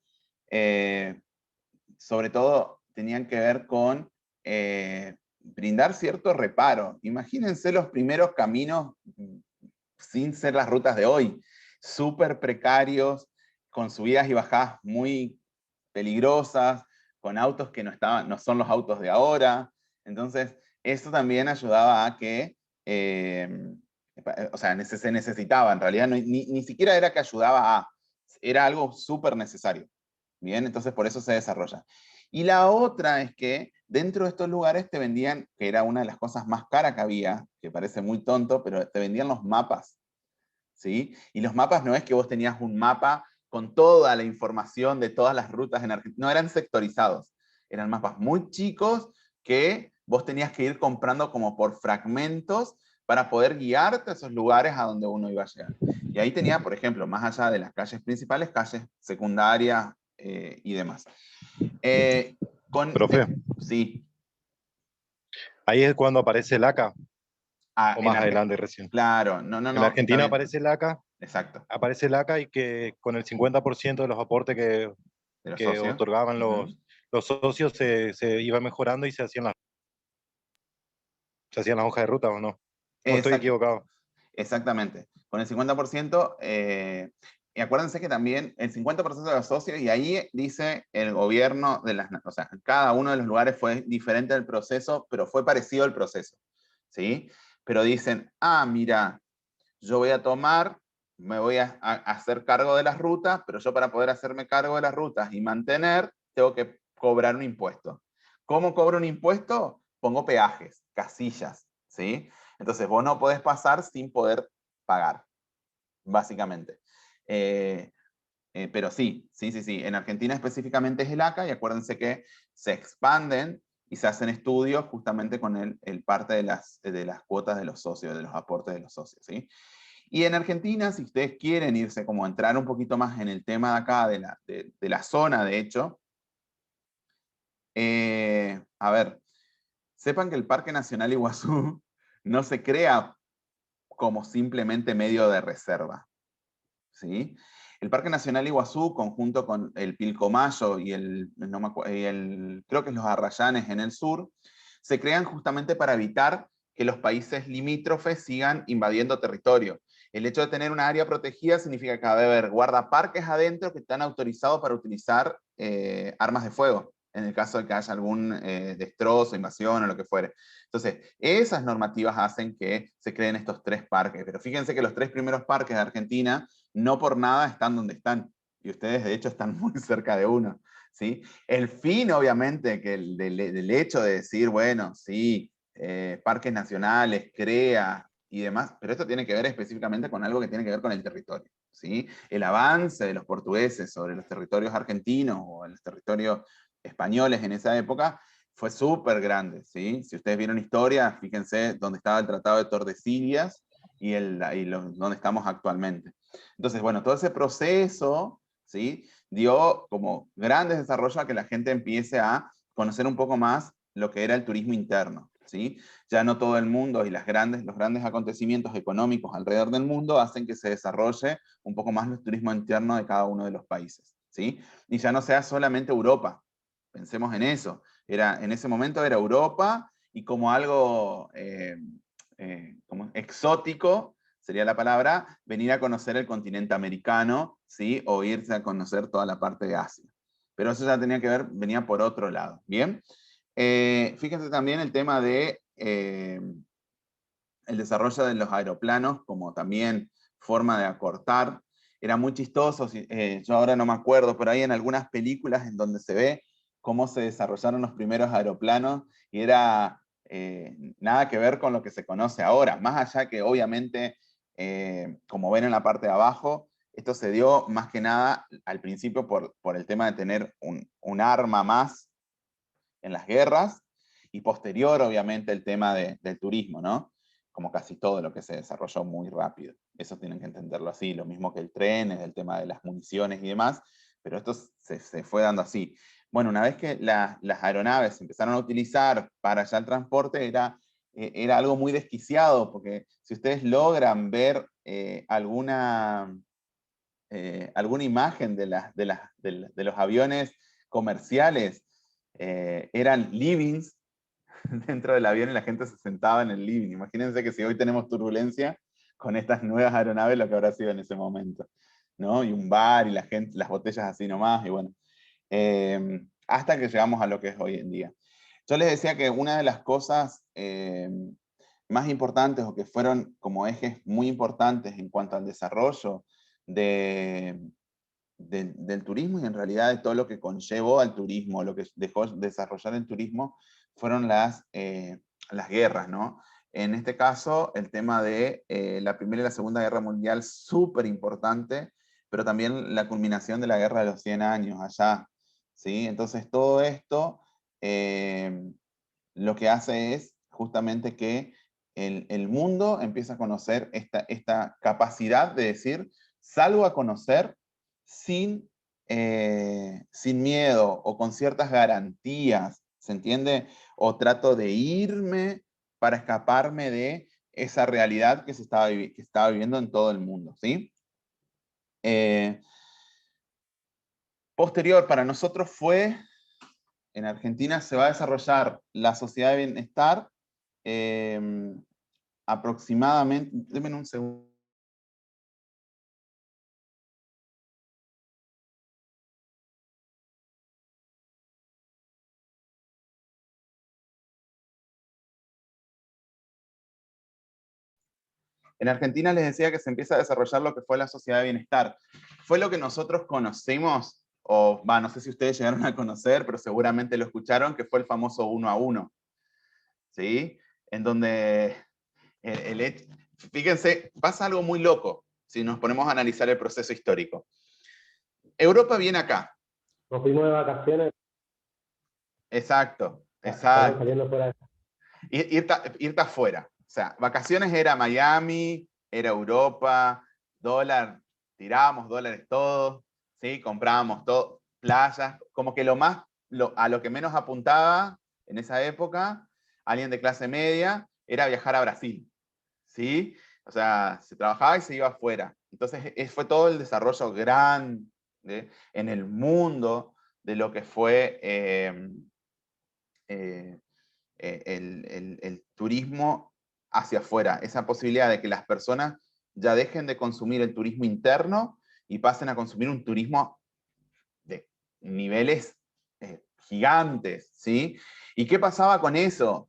sobre todo tenían que ver con brindar cierto reparo. Imagínense los primeros caminos sin ser las rutas de hoy, súper precarios, con subidas y bajadas muy peligrosas, con autos que no son los autos de ahora. Entonces, eso también ayudaba a que, o sea, se necesitaba, en realidad ni siquiera era que ayudaba a, era algo súper necesario. Bien, entonces por eso se desarrolla. Y la otra es que dentro de estos lugares te vendían, que era una de las cosas más caras que había, que parece muy tonto, pero te vendían los mapas, ¿sí? Y los mapas no es que vos tenías un mapa con toda la información de todas las rutas en Argentina, no, eran sectorizados, eran mapas muy chicos que vos tenías que ir comprando como por fragmentos para poder guiarte a esos lugares a donde uno iba a llegar. Y ahí tenía, por ejemplo, más allá de las calles principales, calles secundarias y demás. Profe, Sí. ahí es cuando aparece el ACA, o En más adelante recién. Claro, no, En Argentina aparece el ACA, exacto, aparece el ACA y que con el 50% de los aportes de los que socios. otorgaban los socios se iba mejorando y se hacían las hojas de ruta, ¿o no? ¿O estoy equivocado? Exactamente. Con el 50%, y acuérdense que también el 50% de los socios, y ahí dice el gobierno o sea, cada uno de los lugares fue diferente del proceso, pero fue parecido al proceso, ¿sí? Pero dicen, mira, yo voy a me voy a hacer cargo de las rutas, pero yo, para poder hacerme cargo de las rutas y mantener, tengo que cobrar un impuesto. ¿Cómo cobro un impuesto? Pongo peajes, casillas, ¿sí? Entonces vos no podés pasar sin poder pagar, básicamente. Pero sí. En Argentina específicamente es el ACA, y acuérdense que se expanden y se hacen estudios justamente con el parte de las cuotas de los socios, de los aportes de los socios, ¿sí? Y en Argentina, si ustedes quieren irse como a entrar un poquito más en el tema de acá, de la zona, de hecho, a ver, sepan que el Parque Nacional Iguazú no se crea como simplemente medio de reserva, ¿sí? El Parque Nacional Iguazú, conjunto con el Pilcomayo y creo que es los Arrayanes en el sur, se crean justamente para evitar que los países limítrofes sigan invadiendo territorio. El hecho de tener una área protegida significa que va a haber guardaparques adentro que están autorizados para utilizar armas de fuego, en el caso de que haya algún destrozo, invasión o lo que fuere. Entonces, esas normativas hacen que se creen estos 3 parques, pero fíjense que los 3 primeros parques de Argentina no por nada están donde están, y ustedes de hecho están muy cerca de uno, ¿sí? El fin, obviamente, que del hecho de decir, bueno, sí, parques nacionales, CREA y demás, pero esto tiene que ver específicamente con algo que tiene que ver con el territorio, ¿sí? El avance de los portugueses sobre los territorios argentinos o los territorios españoles en esa época fue súper grande, ¿sí? Si ustedes vieron historia, fíjense dónde estaba el Tratado de Tordesillas y donde estamos actualmente. Entonces, bueno, todo ese proceso, ¿sí?, dio como grandes desarrollos a que la gente empiece a conocer un poco más lo que era el turismo interno, ¿sí? Ya no todo el mundo y los grandes acontecimientos económicos alrededor del mundo hacen que se desarrolle un poco más el turismo interno de cada uno de los países, ¿sí? Y ya no sea solamente Europa, pensemos en eso. En ese momento era Europa y como algo como exótico, sería la palabra, venir a conocer el continente americano, ¿sí? O irse a conocer toda la parte de Asia. Pero eso ya tenía que ver, venía por otro lado, ¿bien? Fíjense también el tema de el desarrollo de los aeroplanos como también forma de acortar. Era muy chistoso, yo ahora no me acuerdo, pero hay en algunas películas en donde se ve cómo se desarrollaron los primeros aeroplanos y era nada que ver con lo que se conoce ahora, más allá que obviamente, como ven en la parte de abajo, esto se dio más que nada al principio por el tema de tener un arma más en las guerras, y posterior obviamente el tema del turismo, ¿no? Como casi todo lo que se desarrolló muy rápido. Eso tienen que entenderlo así, lo mismo que el tren, es el tema de las municiones y demás, pero esto se fue dando así. Bueno, una vez que las aeronaves se empezaron a utilizar para ya el transporte, era algo muy desquiciado, porque si ustedes logran ver alguna imagen de los aviones comerciales, eran livings dentro del avión y la gente se sentaba en el living. Imagínense que si hoy tenemos turbulencia con estas nuevas aeronaves, lo que habrá sido en ese momento, ¿no? Y un bar y la gente, las botellas así nomás, y bueno, hasta que llegamos a lo que es hoy en día. Yo les decía que una de las cosas más importantes, o que fueron como ejes muy importantes en cuanto al desarrollo del turismo, y en realidad de todo lo que conllevó al turismo, lo que dejó desarrollar el turismo, fueron las guerras, ¿no? En este caso, el tema de la Primera y la Segunda Guerra Mundial, súper importante, pero también la culminación de la Guerra de los 100 años allá, ¿sí? Entonces todo esto lo que hace es justamente que el mundo empieza a conocer esta capacidad de decir, salgo a conocer sin miedo o con ciertas garantías, ¿se entiende? O trato de irme para escaparme de esa realidad que estaba viviendo en todo el mundo, ¿sí? Posterior para nosotros fue, en Argentina se va a desarrollar la sociedad de bienestar aproximadamente, denme un segundo. En Argentina les decía que se empieza a desarrollar lo que fue la sociedad de bienestar. Fue lo que nosotros conocemos, o no sé si ustedes llegaron a conocer, pero seguramente lo escucharon, que fue el famoso 1 a 1. ¿Sí? En donde, fíjense, pasa algo muy loco si nos ponemos a analizar el proceso histórico. Europa viene acá. Nos fuimos de vacaciones. Exacto, Estamos exacto. saliendo fuera de... Irte afuera. O sea, vacaciones era Miami, era Europa, dólar, tirábamos dólares todos, ¿sí? Comprábamos todo, playas, como que a lo que menos apuntaba en esa época, alguien de clase media, era viajar a Brasil, ¿sí? O sea, se trabajaba y se iba afuera. Entonces, fue todo el desarrollo grande en el mundo de lo que fue el turismo hacia afuera, esa posibilidad de que las personas ya dejen de consumir el turismo interno y pasen a consumir un turismo de niveles gigantes, ¿sí? ¿Y qué pasaba con eso?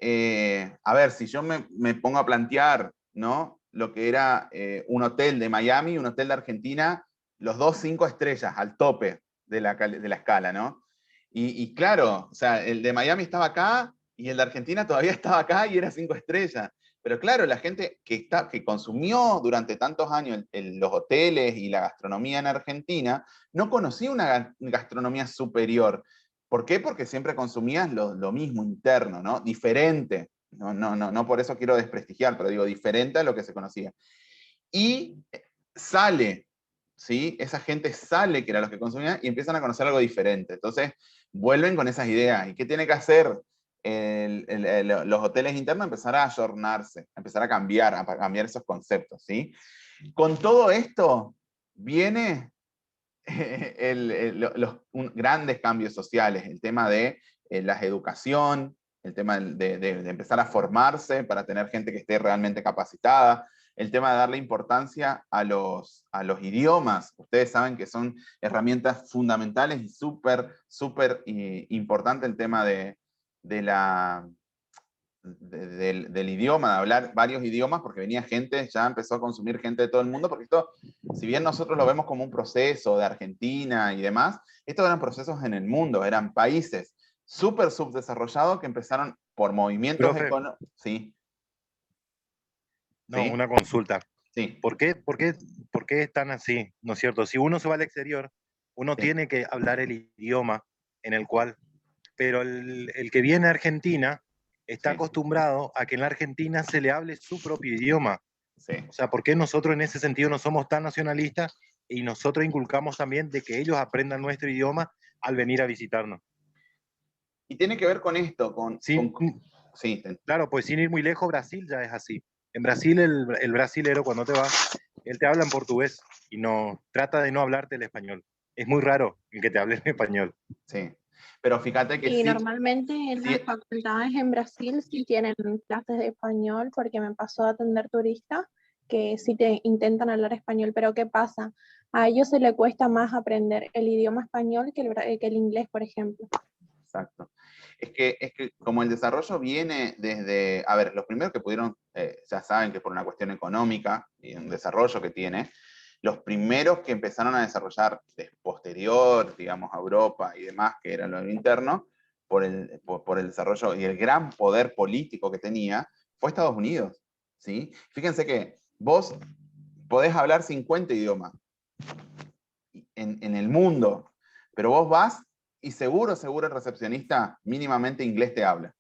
A ver, si yo me pongo a plantear, ¿no? Lo que era un hotel de Miami, un hotel de Argentina, los dos 5 estrellas al tope de la escala, ¿no? Y claro, o sea, el de Miami estaba acá y el de Argentina todavía estaba acá y era 5 estrellas. Pero claro, la gente que consumió durante tantos años los hoteles y la gastronomía en Argentina no conocía una gastronomía superior. ¿Por qué? Porque siempre consumías lo mismo interno, ¿no? Diferente. No por eso quiero desprestigiar, pero digo diferente a lo que se conocía. Y sale, ¿sí? Esa gente sale, que era los que consumían, y empiezan a conocer algo diferente. Entonces, vuelven con esas ideas. ¿Y qué tiene que hacer los hoteles internos? Empezar a ayornarse, empezar a cambiar esos conceptos, ¿sí? Con todo esto, viene grandes cambios sociales, el tema de la educación, el tema de empezar a formarse para tener gente que esté realmente capacitada, el tema de darle importancia a los idiomas. Ustedes saben que son herramientas fundamentales y súper importante el tema del idioma, de hablar varios idiomas, porque venía gente, ya empezó a consumir gente de todo el mundo, porque esto, si bien nosotros lo vemos como un proceso de Argentina y demás, estos eran procesos en el mundo, eran países súper subdesarrollados que empezaron por movimientos Profe, económicos. Sí, no, sí, una consulta. sí, ¿Por qué es tan así? ¿No es cierto? Si uno se va al exterior, uno sí, tiene que hablar el idioma en el cual, pero el que viene a Argentina está sí, acostumbrado a que en la Argentina se le hable su propio idioma. sí. O sea, ¿por qué nosotros en ese sentido no somos tan nacionalistas y nosotros inculcamos también de que ellos aprendan nuestro idioma al venir a visitarnos? Y tiene que ver con esto, Sin, sí, claro, pues sin ir muy lejos, Brasil ya es así. En Brasil, el brasilero cuando te va, él te habla en portugués y no trata de no hablarte el español. Es muy raro el que te hable en español. sí. Pero fíjate que Y sí, normalmente en sí, las facultades en Brasil sí tienen clases de español, porque me pasó a atender turistas que sí te intentan hablar español, pero ¿qué pasa? A ellos se les cuesta más aprender el idioma español que el inglés, por ejemplo. exacto. Es que como el desarrollo viene desde, a ver, los primeros que pudieron, ya saben que por una cuestión económica y un desarrollo que tiene, los primeros que empezaron a desarrollar posterior, digamos, a Europa y demás, que era lo interno, por el desarrollo y el gran poder político que tenía, fue Estados Unidos, ¿sí? Fíjense que vos podés hablar 50 idiomas en el mundo, pero vos vas y seguro el recepcionista mínimamente inglés te habla.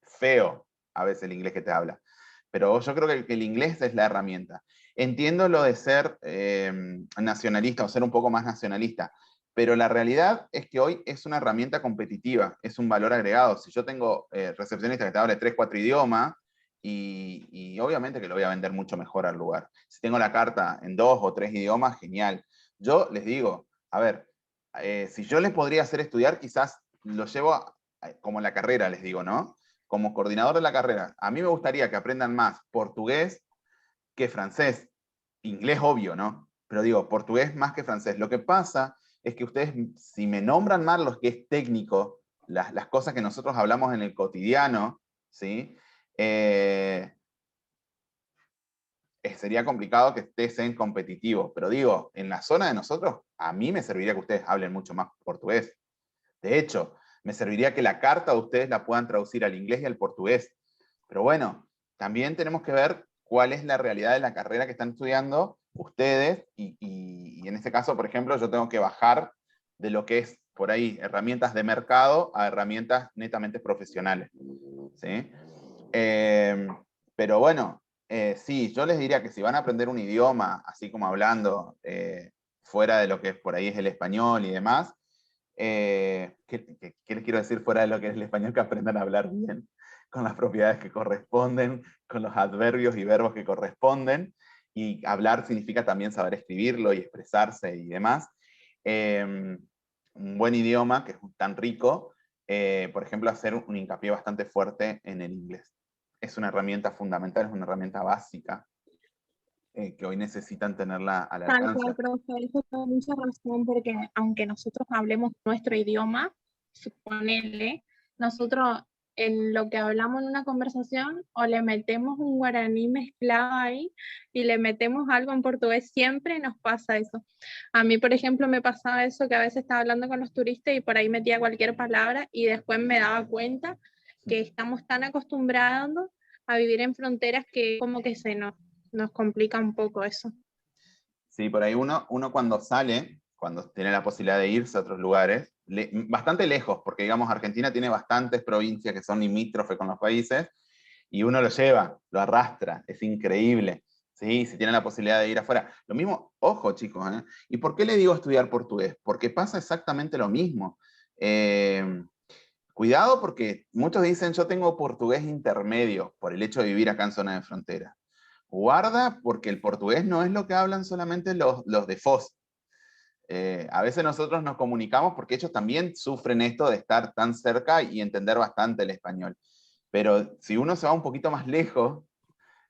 Feo a veces el inglés que te habla. Pero yo creo que el inglés es la herramienta. Entiendo lo de ser nacionalista o ser un poco más nacionalista, pero la realidad es que hoy es una herramienta competitiva, es un valor agregado. Si yo tengo recepcionista que te hable 3, 4 idiomas, y obviamente que lo voy a vender mucho mejor al lugar. Si tengo la carta en 2 o 3 idiomas, genial. Yo les digo, a ver, si yo les podría hacer estudiar, quizás lo llevo como la carrera, les digo, ¿no? Como coordinador de la carrera, a mí me gustaría que aprendan más portugués que francés. Inglés, obvio, ¿no? Pero digo, portugués más que francés. Lo que pasa es que ustedes, si me nombran más lo que es técnico, las cosas que nosotros hablamos en el cotidiano, ¿sí? Sería complicado que estés en competitivo. Pero digo, en la zona de nosotros, a mí me serviría que ustedes hablen mucho más portugués. De hecho, me serviría que la carta de ustedes la puedan traducir al inglés y al portugués. Pero bueno, también tenemos que ver cuál es la realidad de la carrera que están estudiando ustedes y en este caso, por ejemplo, yo tengo que bajar de lo que es por ahí herramientas de mercado a herramientas netamente profesionales. ¿Sí? Pero bueno, sí, yo les diría que si van a aprender un idioma, así como hablando, fuera de lo que por ahí es el español y demás, ¿qué les quiero decir fuera de lo que es el español? Que aprendan a hablar bien, con las propiedades que corresponden, con los adverbios y verbos que corresponden, y hablar significa también saber escribirlo y expresarse y demás. Un buen idioma, que es tan rico, por ejemplo, hacer un hincapié bastante fuerte en el inglés. Es una herramienta fundamental, es una herramienta básica, que hoy necesitan tenerla al Tal alcance. cual, profe, eso tiene mucha razón, porque aunque nosotros hablemos nuestro idioma, suponele, nosotros en lo que hablamos en una conversación, o le metemos un guaraní mezclado ahí, y le metemos algo en portugués, siempre nos pasa eso. A mí, por ejemplo, me pasaba eso, que a veces estaba hablando con los turistas y por ahí metía cualquier palabra, y después me daba cuenta que estamos tan acostumbrados a vivir en fronteras que como que nos complica un poco eso. Sí, por ahí uno cuando sale, cuando tiene la posibilidad de irse a otros lugares, bastante lejos, porque digamos Argentina tiene bastantes provincias que son limítrofes con los países, y uno lo lleva, lo arrastra, es increíble, ¿sí? Si tiene la posibilidad de ir afuera. Lo mismo, ojo chicos, ¿eh? ¿Y por qué le digo estudiar portugués? Porque pasa exactamente lo mismo. Cuidado porque muchos dicen yo tengo portugués intermedio por el hecho de vivir acá en zona de frontera. Guarda porque el portugués no es lo que hablan solamente los de Foz. A veces nosotros nos comunicamos porque ellos también sufren esto de estar tan cerca y entender bastante el español. Pero si uno se va un poquito más lejos,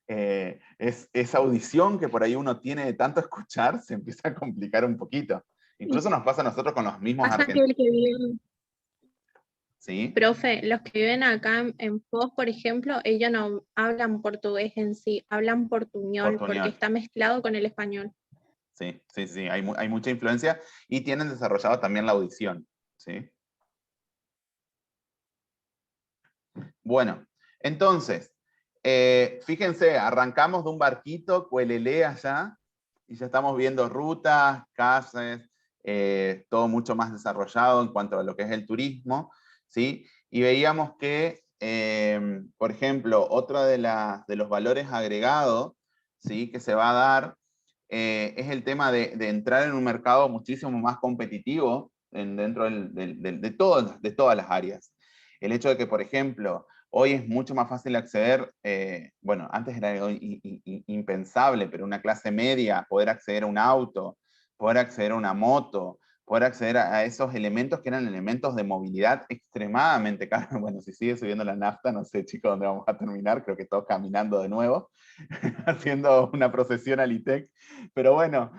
esa audición que por ahí uno tiene de tanto escuchar se empieza a complicar un poquito. Incluso nos pasa a nosotros con los mismos Pasa que argentinos. el que vive, ¿Sí? profe, los que viven acá en Foz, por ejemplo, ellos no hablan portugués en sí, hablan portuñol, porque Portuñol. está mezclado con el español. Sí, sí, sí, hay mucha influencia y tienen desarrollado también la audición, ¿sí? Bueno, entonces, fíjense, arrancamos de un barquito, Cuelelé allá, y ya estamos viendo rutas, casas, todo mucho más desarrollado en cuanto a lo que es el turismo, ¿sí? Y veíamos que, por ejemplo, otro de los valores agregados, ¿sí? Que se va a dar es el tema de entrar en un mercado muchísimo más competitivo dentro de todas las áreas. El hecho de que, por ejemplo, hoy es mucho más fácil acceder, bueno, antes era impensable, pero una clase media, poder acceder a un auto, poder acceder a una moto, poder acceder a esos elementos que eran elementos de movilidad extremadamente caros. Bueno, si sigue subiendo la nafta, no sé, chicos, dónde vamos a terminar, creo que todos caminando de nuevo, haciendo una procesión al ITEC. Pero bueno,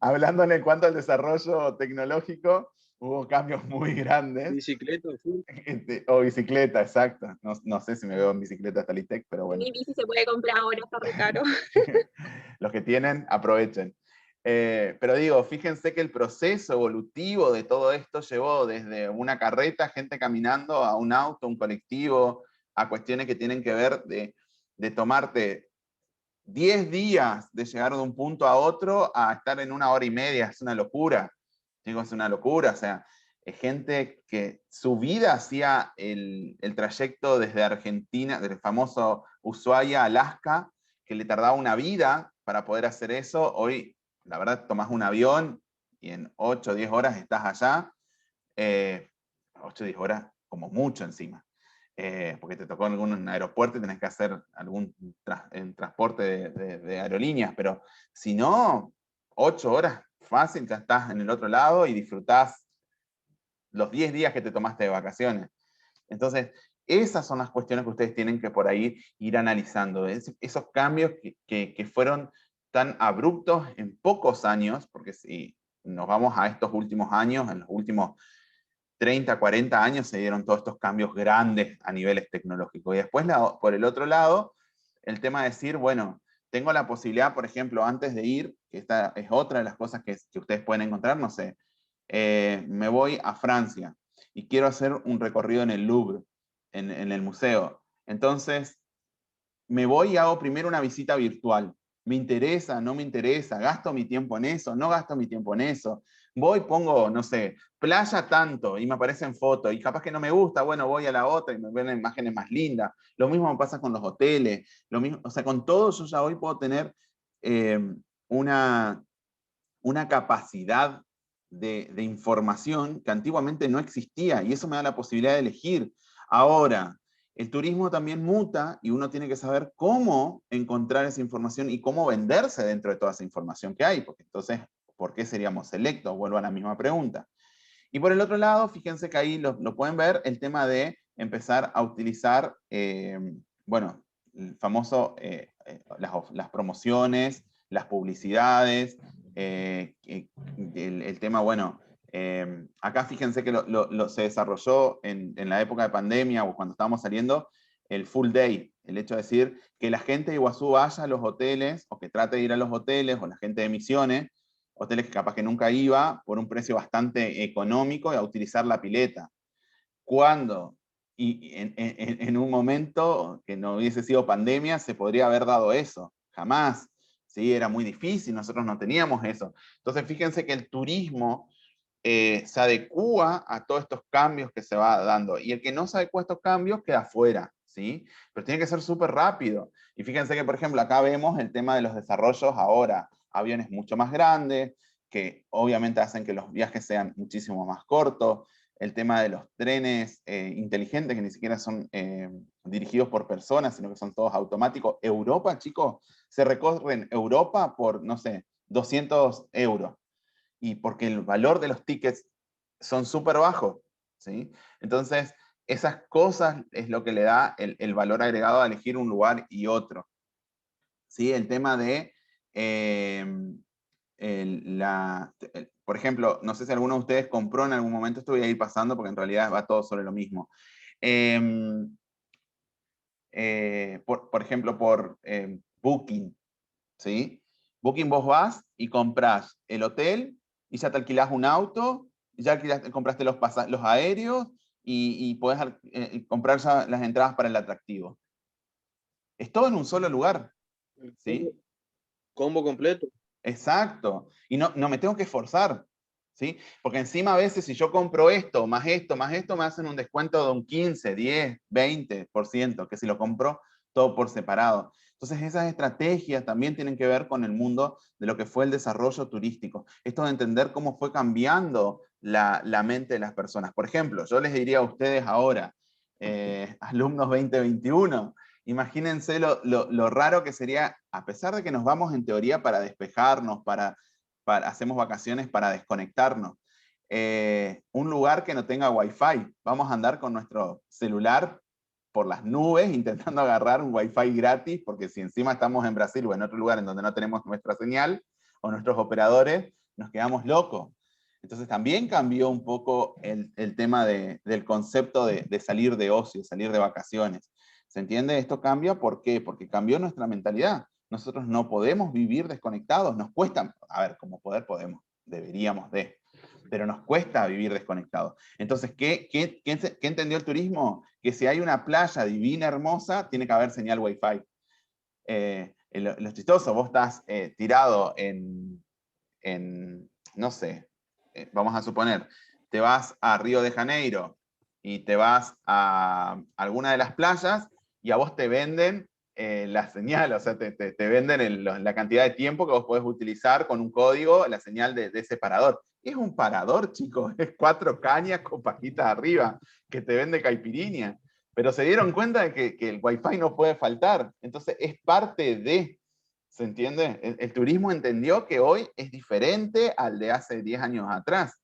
hablando en cuanto al desarrollo tecnológico, hubo cambios muy grandes. Bicicleta, sí. O bicicleta, exacto. No sé si me veo en bicicleta hasta el ITEC, pero bueno. Ni bici se puede comprar ahora, está re caro. Los que tienen, aprovechen. Pero digo, fíjense que el proceso evolutivo de todo esto llevó desde una carreta, gente caminando, a un auto, un colectivo, a cuestiones que tienen que ver de tomarte 10 días de llegar de un punto a otro a estar en 1 hora y media. Es una locura. Digo, es una locura. O sea, es gente que su vida hacía el trayecto desde Argentina, del famoso Ushuaia a Alaska, que le tardaba una vida para poder hacer eso. Hoy, la verdad, tomás un avión y en 8 o 10 horas estás allá. 8 o 10 horas, como mucho encima. Porque te tocó en algún aeropuerto y tenés que hacer algún transporte de aerolíneas, pero si no, 8 horas fácil, ya estás en el otro lado y disfrutás los 10 días que te tomaste de vacaciones. Entonces, esas son las cuestiones que ustedes tienen que por ahí ir analizando. Esos cambios que fueron tan abruptos en pocos años, porque si nos vamos a estos últimos años, en los últimos 30, 40 años se dieron todos estos cambios grandes a niveles tecnológicos. Y después, por el otro lado, el tema de decir, bueno, tengo la posibilidad, por ejemplo, antes de ir, que esta es otra de las cosas que ustedes pueden encontrar, no sé, me voy a Francia y quiero hacer un recorrido en el Louvre, en el museo. Entonces, me voy y hago primero una visita virtual. ¿Me interesa? ¿No me interesa? ¿Gasto mi tiempo en eso? ¿No gasto mi tiempo en eso? Voy, pongo, no sé, playa tanto y me aparecen fotos y capaz que no me gusta, bueno, voy a la otra y me ven imágenes más lindas. Lo mismo me pasa con los hoteles, lo mismo, o sea, con todo yo ya hoy puedo tener una capacidad de información que antiguamente no existía y eso me da la posibilidad de elegir. Ahora, el turismo también muta y uno tiene que saber cómo encontrar esa información y cómo venderse dentro de toda esa información que hay, porque entonces, ¿por qué seríamos selectos? Vuelvo a la misma pregunta. Y por el otro lado, fíjense que ahí lo pueden ver, el tema de empezar a utilizar, bueno, el famoso, las promociones, las publicidades, el tema, bueno, acá fíjense que se desarrolló en la época de pandemia o cuando estábamos saliendo, el full day, el hecho de decir que la gente de Iguazú vaya a los hoteles, o que trate de ir a los hoteles, o la gente de Misiones, hoteles que capaz que nunca iba, por un precio bastante económico, y a utilizar la pileta. Cuando, y en un momento que no hubiese sido pandemia, se podría haber dado eso. Jamás. ¿Sí? Era muy difícil, nosotros no teníamos eso. Entonces fíjense que el turismo se adecúa a todos estos cambios que se va dando. Y el que no se adecúa a estos cambios queda fuera, ¿sí? Pero tiene que ser súper rápido. Y fíjense que, por ejemplo, acá vemos el tema de los desarrollos ahora. Aviones mucho más grandes, que obviamente hacen que los viajes sean muchísimo más cortos. El tema de los trenes inteligentes, que ni siquiera son dirigidos por personas, sino que son todos automáticos. Europa, chicos, se recorren Europa por, no sé, 200 euros. Y porque el valor de los tickets son súper bajos, ¿sí? Entonces, esas cosas es lo que le da el valor agregado a elegir un lugar y otro. ¿Sí? El tema de por ejemplo, no sé si alguno de ustedes compró en algún momento, esto voy a ir pasando porque en realidad va todo sobre lo mismo. Por ejemplo, por Booking, ¿sí? Booking vos vas y compras el hotel, y ya te alquilás un auto, ya compraste los aéreos, y podés comprar ya las entradas para el atractivo. Es todo en un solo lugar, ¿sí? Combo completo. Exacto. Y no me tengo que esforzar, ¿sí? Porque encima a veces si yo compro esto, más esto, más esto, me hacen un descuento de un 15, 10, 20%, que si lo compro todo por separado. Entonces esas estrategias también tienen que ver con el mundo de lo que fue el desarrollo turístico. Esto de entender cómo fue cambiando la mente de las personas. Por ejemplo, yo les diría a ustedes ahora, alumnos 2021, imagínense lo raro que sería, a pesar de que nos vamos en teoría para despejarnos, hacemos vacaciones para desconectarnos, un lugar que no tenga wifi. Vamos a andar con nuestro celular por las nubes intentando agarrar un wifi gratis, porque si encima estamos en Brasil o en otro lugar en donde no tenemos nuestra señal o nuestros operadores, nos quedamos locos. Entonces también cambió un poco el tema del concepto de salir de ocio, salir de vacaciones. ¿Se entiende? Esto cambia, ¿por qué? Porque cambió nuestra mentalidad. Nosotros no podemos vivir desconectados, nos cuesta, a ver, como poder podemos, deberíamos pero nos cuesta vivir desconectados. Entonces, ¿qué entendió el turismo? Que si hay una playa divina, hermosa, tiene que haber señal Wi-Fi. Lo chistoso, vos estás tirado no sé, vamos a suponer, te vas a Río de Janeiro y te vas a alguna de las playas y a vos te venden la señal, o sea, te venden la cantidad de tiempo que vos podés utilizar con un código, la señal de ese parador. Es un parador, chicos, es 4 cañas con pajitas arriba, que te vende caipirinha. Pero se dieron cuenta de que el wifi no puede faltar. Entonces es parte de, ¿se entiende? El turismo entendió que hoy es diferente al de hace 10 años atrás.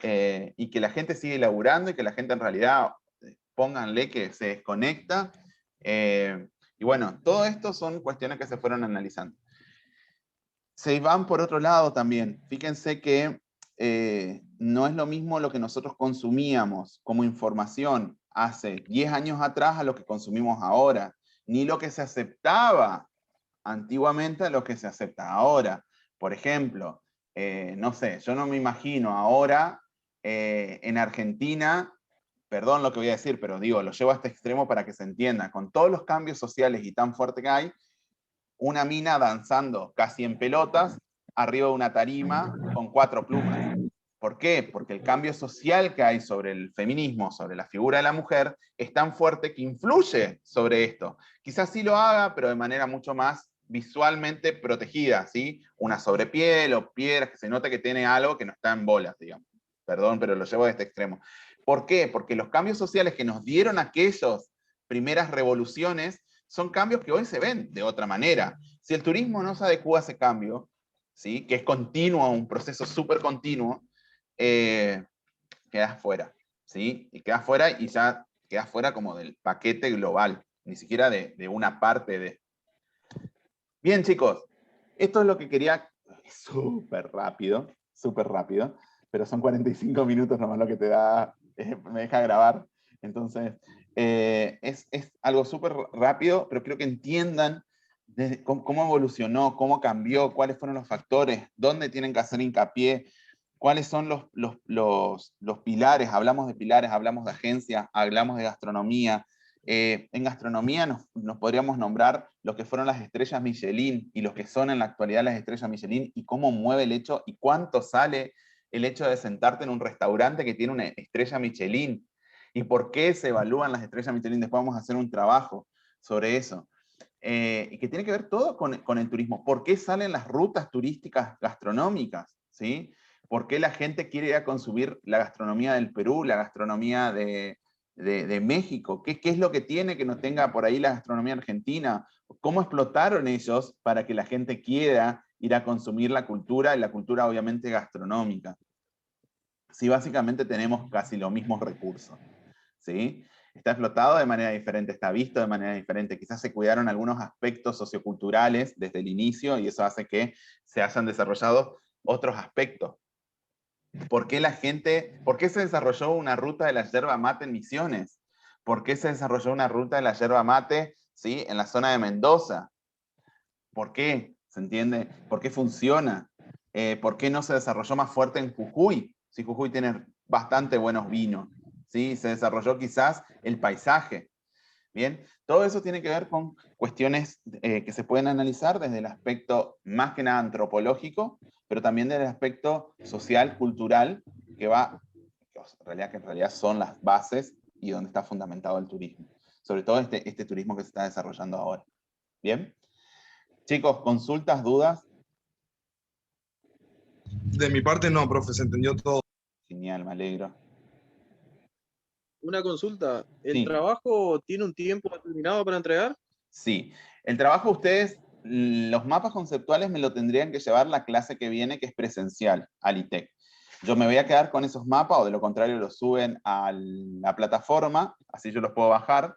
Y que la gente sigue laburando y que la gente en realidad, pónganle que se desconecta. Y bueno, todo esto son cuestiones que se fueron analizando. Se van por otro lado también. Fíjense que no es lo mismo lo que nosotros consumíamos como información hace 10 años atrás a lo que consumimos ahora, ni lo que se aceptaba antiguamente a lo que se acepta ahora. Por ejemplo, no sé, yo no me imagino ahora en Argentina, perdón lo que voy a decir, pero digo, lo llevo a este extremo para que se entienda, con todos los cambios sociales y tan fuerte que hay, una mina danzando casi en pelotas arriba de una tarima con 4 plumas. ¿Por qué? Porque el cambio social que hay sobre el feminismo, sobre la figura de la mujer, es tan fuerte que influye sobre esto. Quizás sí lo haga, pero de manera mucho más visualmente protegida, ¿sí? Una sobrepiel o piedras, que se note que tiene algo que no está en bolas, digamos. Perdón, pero lo llevo a este extremo. ¿Por qué? Porque los cambios sociales que nos dieron aquellas primeras revoluciones son cambios que hoy se ven de otra manera. Si el turismo no se adecua a ese cambio, ¿sí? Que es continuo, un proceso súper continuo, quedas fuera, ¿sí? Y quedas fuera y ya quedas fuera como del paquete global, ni siquiera de una parte de. Bien, chicos, esto es lo que quería, súper rápido, pero son 45 minutos nomás lo que te da, me deja grabar. Entonces, es algo súper rápido, pero creo que entiendan cómo evolucionó, cómo cambió, cuáles fueron los factores, dónde tienen que hacer hincapié, cuáles son los pilares. Hablamos de pilares, hablamos de agencias, hablamos de gastronomía. En gastronomía nos podríamos nombrar lo que fueron las estrellas Michelin y los que son en la actualidad las estrellas Michelin y cómo mueve el hecho y cuánto sale el hecho de sentarte en un restaurante que tiene una estrella Michelin y por qué se evalúan las estrellas Michelin. Después vamos a hacer un trabajo sobre eso. Y que tiene que ver todo con el turismo. ¿Por qué salen las rutas turísticas gastronómicas? ¿Sí? ¿Por qué la gente quiere ir a consumir la gastronomía del Perú, la gastronomía de México? ¿Qué es lo que tiene que no tenga por ahí la gastronomía argentina? ¿Cómo explotaron ellos para que la gente quiera ir a consumir la cultura, y la cultura obviamente gastronómica? Sí, básicamente tenemos casi los mismos recursos. ¿Sí? Está explotado de manera diferente, está visto de manera diferente. Quizás se cuidaron algunos aspectos socioculturales desde el inicio y eso hace que se hayan desarrollado otros aspectos. ¿Por qué se desarrolló una ruta de la yerba mate en Misiones? ¿Por qué se desarrolló una ruta de la yerba mate, ¿sí?, en la zona de Mendoza? ¿Por qué? ¿Se entiende? ¿Por qué funciona? ¿Por qué no se desarrolló más fuerte en Jujuy? Si Jujuy tiene bastante buenos vinos. ¿Sí? Se desarrolló quizás el paisaje. Bien, todo eso tiene que ver con cuestiones que se pueden analizar desde el aspecto más que nada antropológico, pero también desde el aspecto social, cultural, que en realidad son las bases y donde está fundamentado el turismo. Sobre todo este turismo que se está desarrollando ahora. Bien. Chicos, consultas, dudas. De mi parte no, profe, se entendió todo. Genial, me alegro. Una consulta, ¿el Sí. trabajo tiene un tiempo determinado para entregar? Sí, el trabajo ustedes, los mapas conceptuales me lo tendrían que llevar la clase que viene, que es presencial, al ITEC. Yo me voy a quedar con esos mapas, o de lo contrario los suben a la plataforma, así yo los puedo bajar.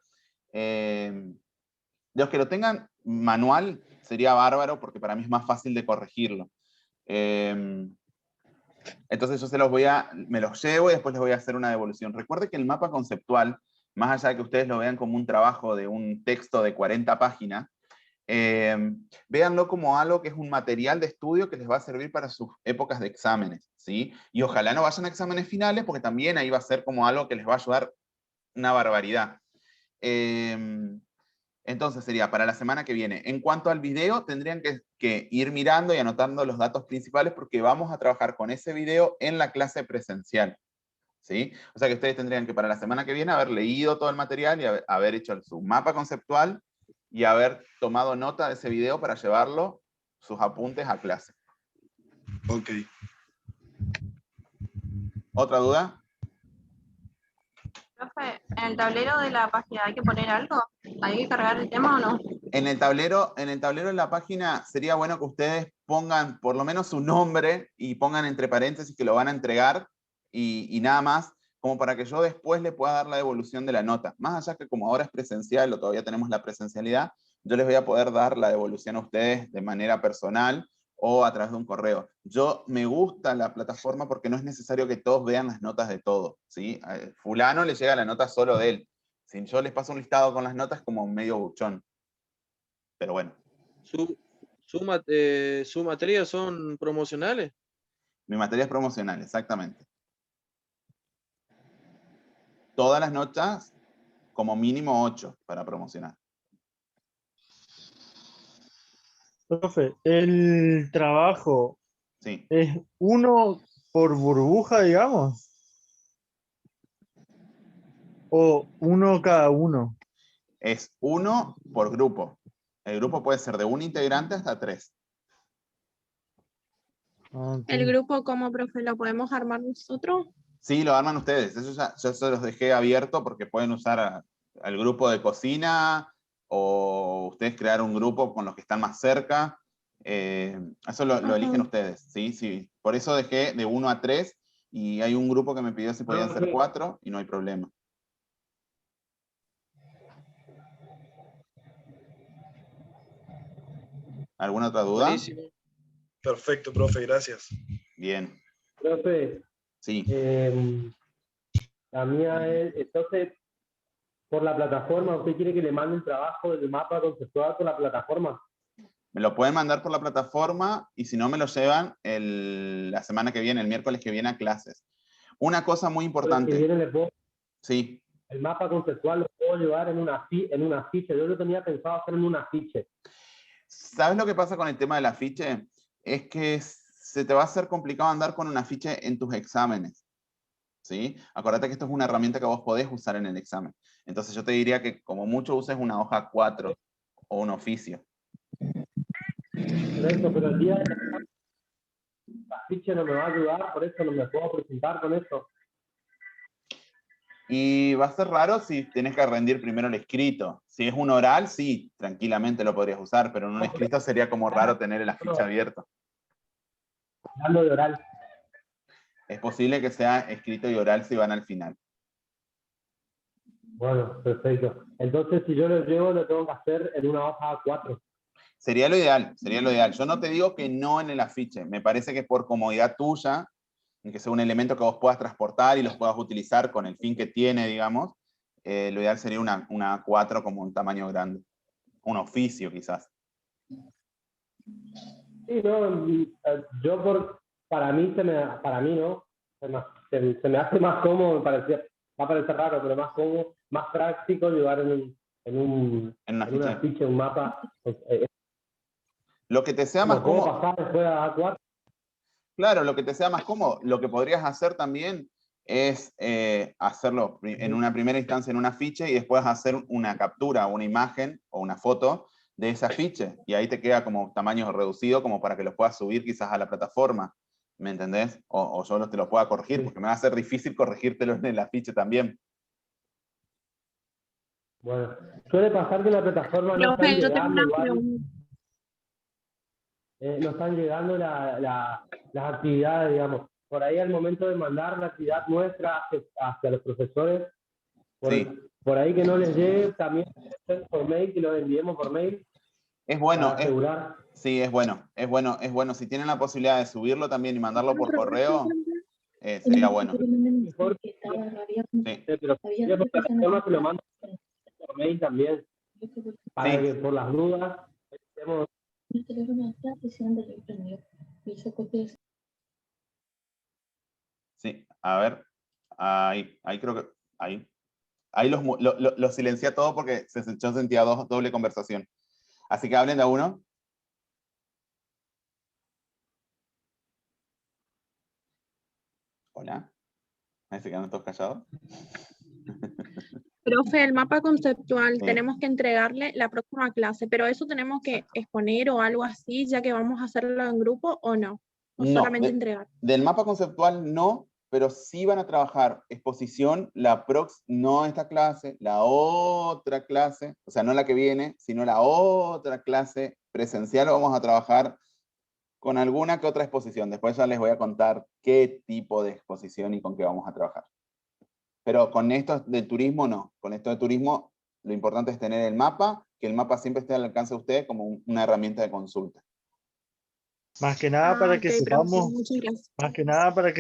Los que lo tengan manual sería bárbaro, porque para mí es más fácil de corregirlo. Entonces yo me los llevo y después les voy a hacer una devolución. Recuerde que el mapa conceptual, más allá de que ustedes lo vean como un trabajo de un texto de 40 páginas, véanlo como algo que es un material de estudio que les va a servir para sus épocas de exámenes, ¿sí? Y ojalá no vayan a exámenes finales, porque también ahí va a ser como algo que les va a ayudar una barbaridad. Entonces sería para la semana que viene. En cuanto al video, tendrían que ir mirando y anotando los datos principales porque vamos a trabajar con ese video en la clase presencial. ¿Sí? O sea que ustedes tendrían que para la semana que viene haber leído todo el material y haber hecho su mapa conceptual y haber tomado nota de ese video para llevarlo, sus apuntes, a clase. Ok. ¿Otra duda? Profe, ¿en el tablero de la página hay que poner algo? ¿Hay que cargar el tema o no? En el tablero de la página sería bueno que ustedes pongan por lo menos su nombre y pongan entre paréntesis que lo van a entregar y nada más, como para que yo después le pueda dar la devolución de la nota. Más allá que como ahora es presencial o todavía tenemos la presencialidad, yo les voy a poder dar la devolución a ustedes de manera personal o a través de un correo. Me gusta la plataforma porque no es necesario que todos vean las notas de todo, ¿sí? A fulano le llega la nota solo de él. Si yo les paso un listado con las notas, como medio buchón. Pero bueno. ¿Su materia son promocionales? Mi materia es promocional, exactamente. Todas las notas, como mínimo 8 para promocionar. Profe, el trabajo Sí. es uno por burbuja, digamos, o uno cada uno. Es 1 por grupo. El grupo puede ser de un integrante hasta 3. ¿El grupo como profe lo podemos armar nosotros? Sí, lo arman ustedes. Eso yo se los dejé abierto porque pueden usar al grupo de cocina o ustedes crear un grupo con los que están más cerca. Eso lo eligen ustedes. ¿Sí? Sí. Por eso dejé de 1 a 3 y hay un grupo que me pidió si podían ser 4 y no hay problema. ¿Alguna otra duda? Buenísimo. Perfecto, profe, gracias. Bien. Profe, Sí. La mía es, entonces, por la plataforma, ¿usted quiere que le mande el trabajo del mapa conceptual por la plataforma? Me lo pueden mandar por la plataforma y si no me lo llevan la semana que viene, el miércoles que viene a clases. Una cosa muy importante. Que viene le puedo, sí. El mapa conceptual lo puedo llevar en una ficha. Yo lo tenía pensado hacer en un afiche. ¿Sabes lo que pasa con el tema del afiche? Es que se te va a hacer complicado andar con un afiche en tus exámenes. ¿Sí? Acuérdate que esto es una herramienta que vos podés usar en el examen. Entonces yo te diría que como mucho uses una hoja 4 o un oficio. Correcto, pero el día del examen, el afiche no me va a ayudar, por eso no me puedo presentar con eso. Y va a ser raro si tenés que rendir primero el escrito. Si es un oral, sí, tranquilamente lo podrías usar, pero en un escrito sería como raro tener el afiche abierto. Hablando de oral. Es posible que sea escrito y oral si van al final. Bueno, perfecto. Entonces, si yo lo llevo, lo tengo que hacer en una hoja A4. Sería lo ideal, sería lo ideal. Yo no te digo que no en el afiche. Me parece que por comodidad tuya, en que sea un elemento que vos puedas transportar y los puedas utilizar con el fin que tiene, digamos, lo ideal sería una A4 como un tamaño grande. Un oficio, quizás. Sí, no, para mí no, se me hace más cómodo, va a parecer raro, pero más cómodo, más práctico llevar en un afiche, un mapa. Lo que te sea más ¿Puedo cómodo. pasar después a A4? Claro, lo que te sea más cómodo. Lo que podrías hacer también es hacerlo en una primera instancia en un afiche y después hacer una captura, una imagen o una foto de ese afiche. Y ahí te queda como tamaño reducido como para que lo puedas subir quizás a la plataforma. ¿Me entendés? O yo te lo pueda corregir, porque me va a ser difícil corregírtelo en el afiche también. Bueno, suele pasar que la plataforma no están llegando igual. No están llegando las actividades, digamos. Por ahí al momento de mandar la actividad nuestra hacia los profesores, por ahí que no les llegue, también por mail, que lo enviemos por mail. Es bueno, para asegurar. Sí, es bueno. Si tienen la posibilidad de subirlo también y mandarlo por correo, sería bueno. Sí. Pero por plataforma que lo mando por mail también, para que por las dudas estemos. Mi teléfono está presionando el prendido. Sí, a ver. Ahí creo que. Ahí los silencié todo porque yo sentía doble conversación. Así que hablen de a uno. Hola. ¿Me se quedan todos callados? Profe, el mapa conceptual tenemos que entregarle la próxima clase, pero eso tenemos que exponer o algo así, ya que vamos a hacerlo en grupo, ¿o no? ¿O no, solamente entregar? Del mapa conceptual no, pero sí van a trabajar exposición, no esta clase, la otra clase, o sea, no la que viene, sino la otra clase presencial, vamos a trabajar con alguna que otra exposición. Después ya les voy a contar qué tipo de exposición y con qué vamos a trabajar. Pero con esto de turismo no. Con esto de turismo lo importante es tener el mapa, que el mapa siempre esté al alcance de ustedes como una herramienta de consulta. Más que nada para que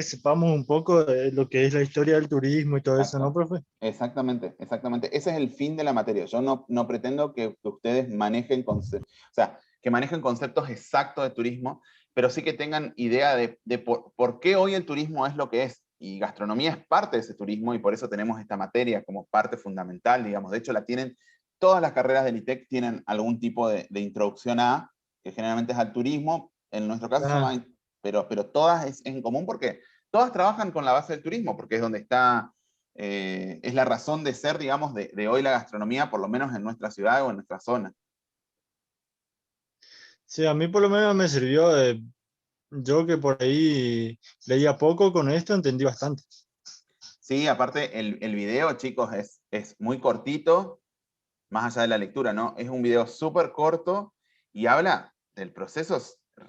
sepamos, un poco de lo que es la historia del turismo y todo eso, ¿no, profe? Exactamente. Ese es el fin de la materia. Yo no pretendo que ustedes manejen conceptos exactos de turismo, pero sí que tengan idea de por qué hoy el turismo es lo que es. Y gastronomía es parte de ese turismo y por eso tenemos esta materia como parte fundamental, digamos. De hecho, todas las carreras del ITEC tienen algún tipo de introducción que generalmente es al turismo. En nuestro caso, pero todas es en común porque todas trabajan con la base del turismo, porque es donde está, es la razón de ser, digamos, de hoy la gastronomía, por lo menos en nuestra ciudad o en nuestra zona. Sí, a mí por lo menos me sirvió. Yo que por ahí leía poco, con esto entendí bastante. Sí, aparte el video, chicos, es muy cortito, más allá de la lectura, ¿no? Es un video súper corto y habla del proceso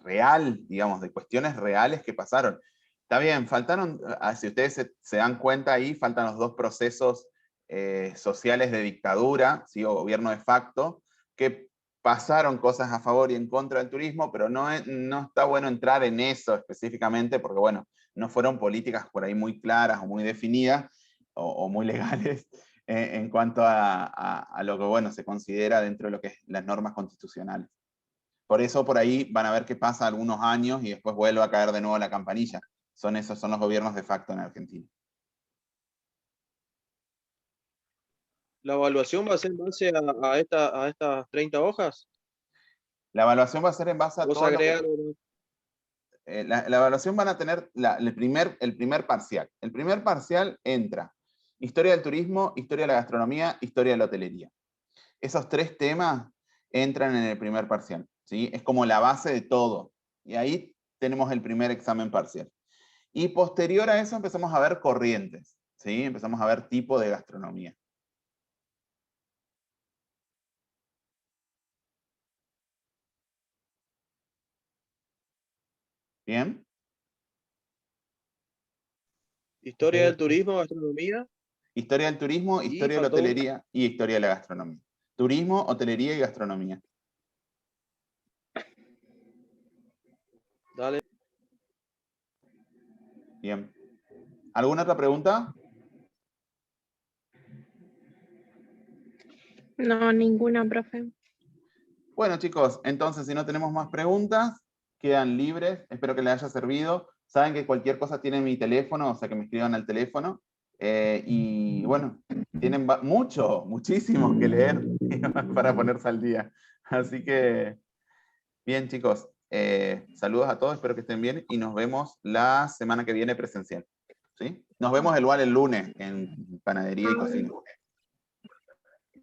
real, digamos, de cuestiones reales que pasaron. Está bien, faltaron, si ustedes se dan cuenta ahí, faltan los dos procesos sociales de dictadura, ¿sí? O gobierno de facto, que pasaron cosas a favor y en contra del turismo, pero no está bueno entrar en eso específicamente, porque bueno, no fueron políticas por ahí muy claras o muy definidas, o muy legales, en cuanto a lo que bueno, se considera dentro de lo que es las normas constitucionales. Por eso por ahí van a ver que pasa algunos años y después vuelve a caer de nuevo la campanilla. Esos son los gobiernos de facto en Argentina. ¿La evaluación va a ser en base a estas 30 hojas? La evaluación va a ser en base a ¿Vos todo lo que... agregar- La evaluación van a tener el primer parcial. El primer parcial entra historia del turismo, historia de la gastronomía, historia de la hotelería. Esos 3 temas entran en el primer parcial, ¿sí? Es como la base de todo. Y ahí tenemos el primer examen parcial. Y posterior a eso empezamos a ver corrientes, ¿sí? Empezamos a ver tipo de gastronomía. ¿Bien? Historia del turismo, gastronomía. Historia del turismo, historia de la faltó una. hotelería y historia de la gastronomía. Turismo, hotelería y gastronomía. Dale. Bien. ¿Alguna otra pregunta? No, ninguna, profe. Bueno, chicos, entonces si no tenemos más preguntas, quedan libres. Espero que les haya servido. Saben que cualquier cosa tienen mi teléfono, o sea que me escriban al teléfono. Y bueno, tienen muchísimos que leer para ponerse al día. Así que, bien, chicos. Saludos a todos, espero que estén bien y nos vemos la semana que viene presencial. ¿Sí? Nos vemos igual el lunes en Panadería y Cocina.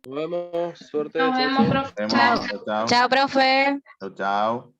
Nos vemos. Suerte. Nos Chau, vemos, chau. profe. Nos vemos. Chao. Chao, chao. Chao, profe. Chao, chao.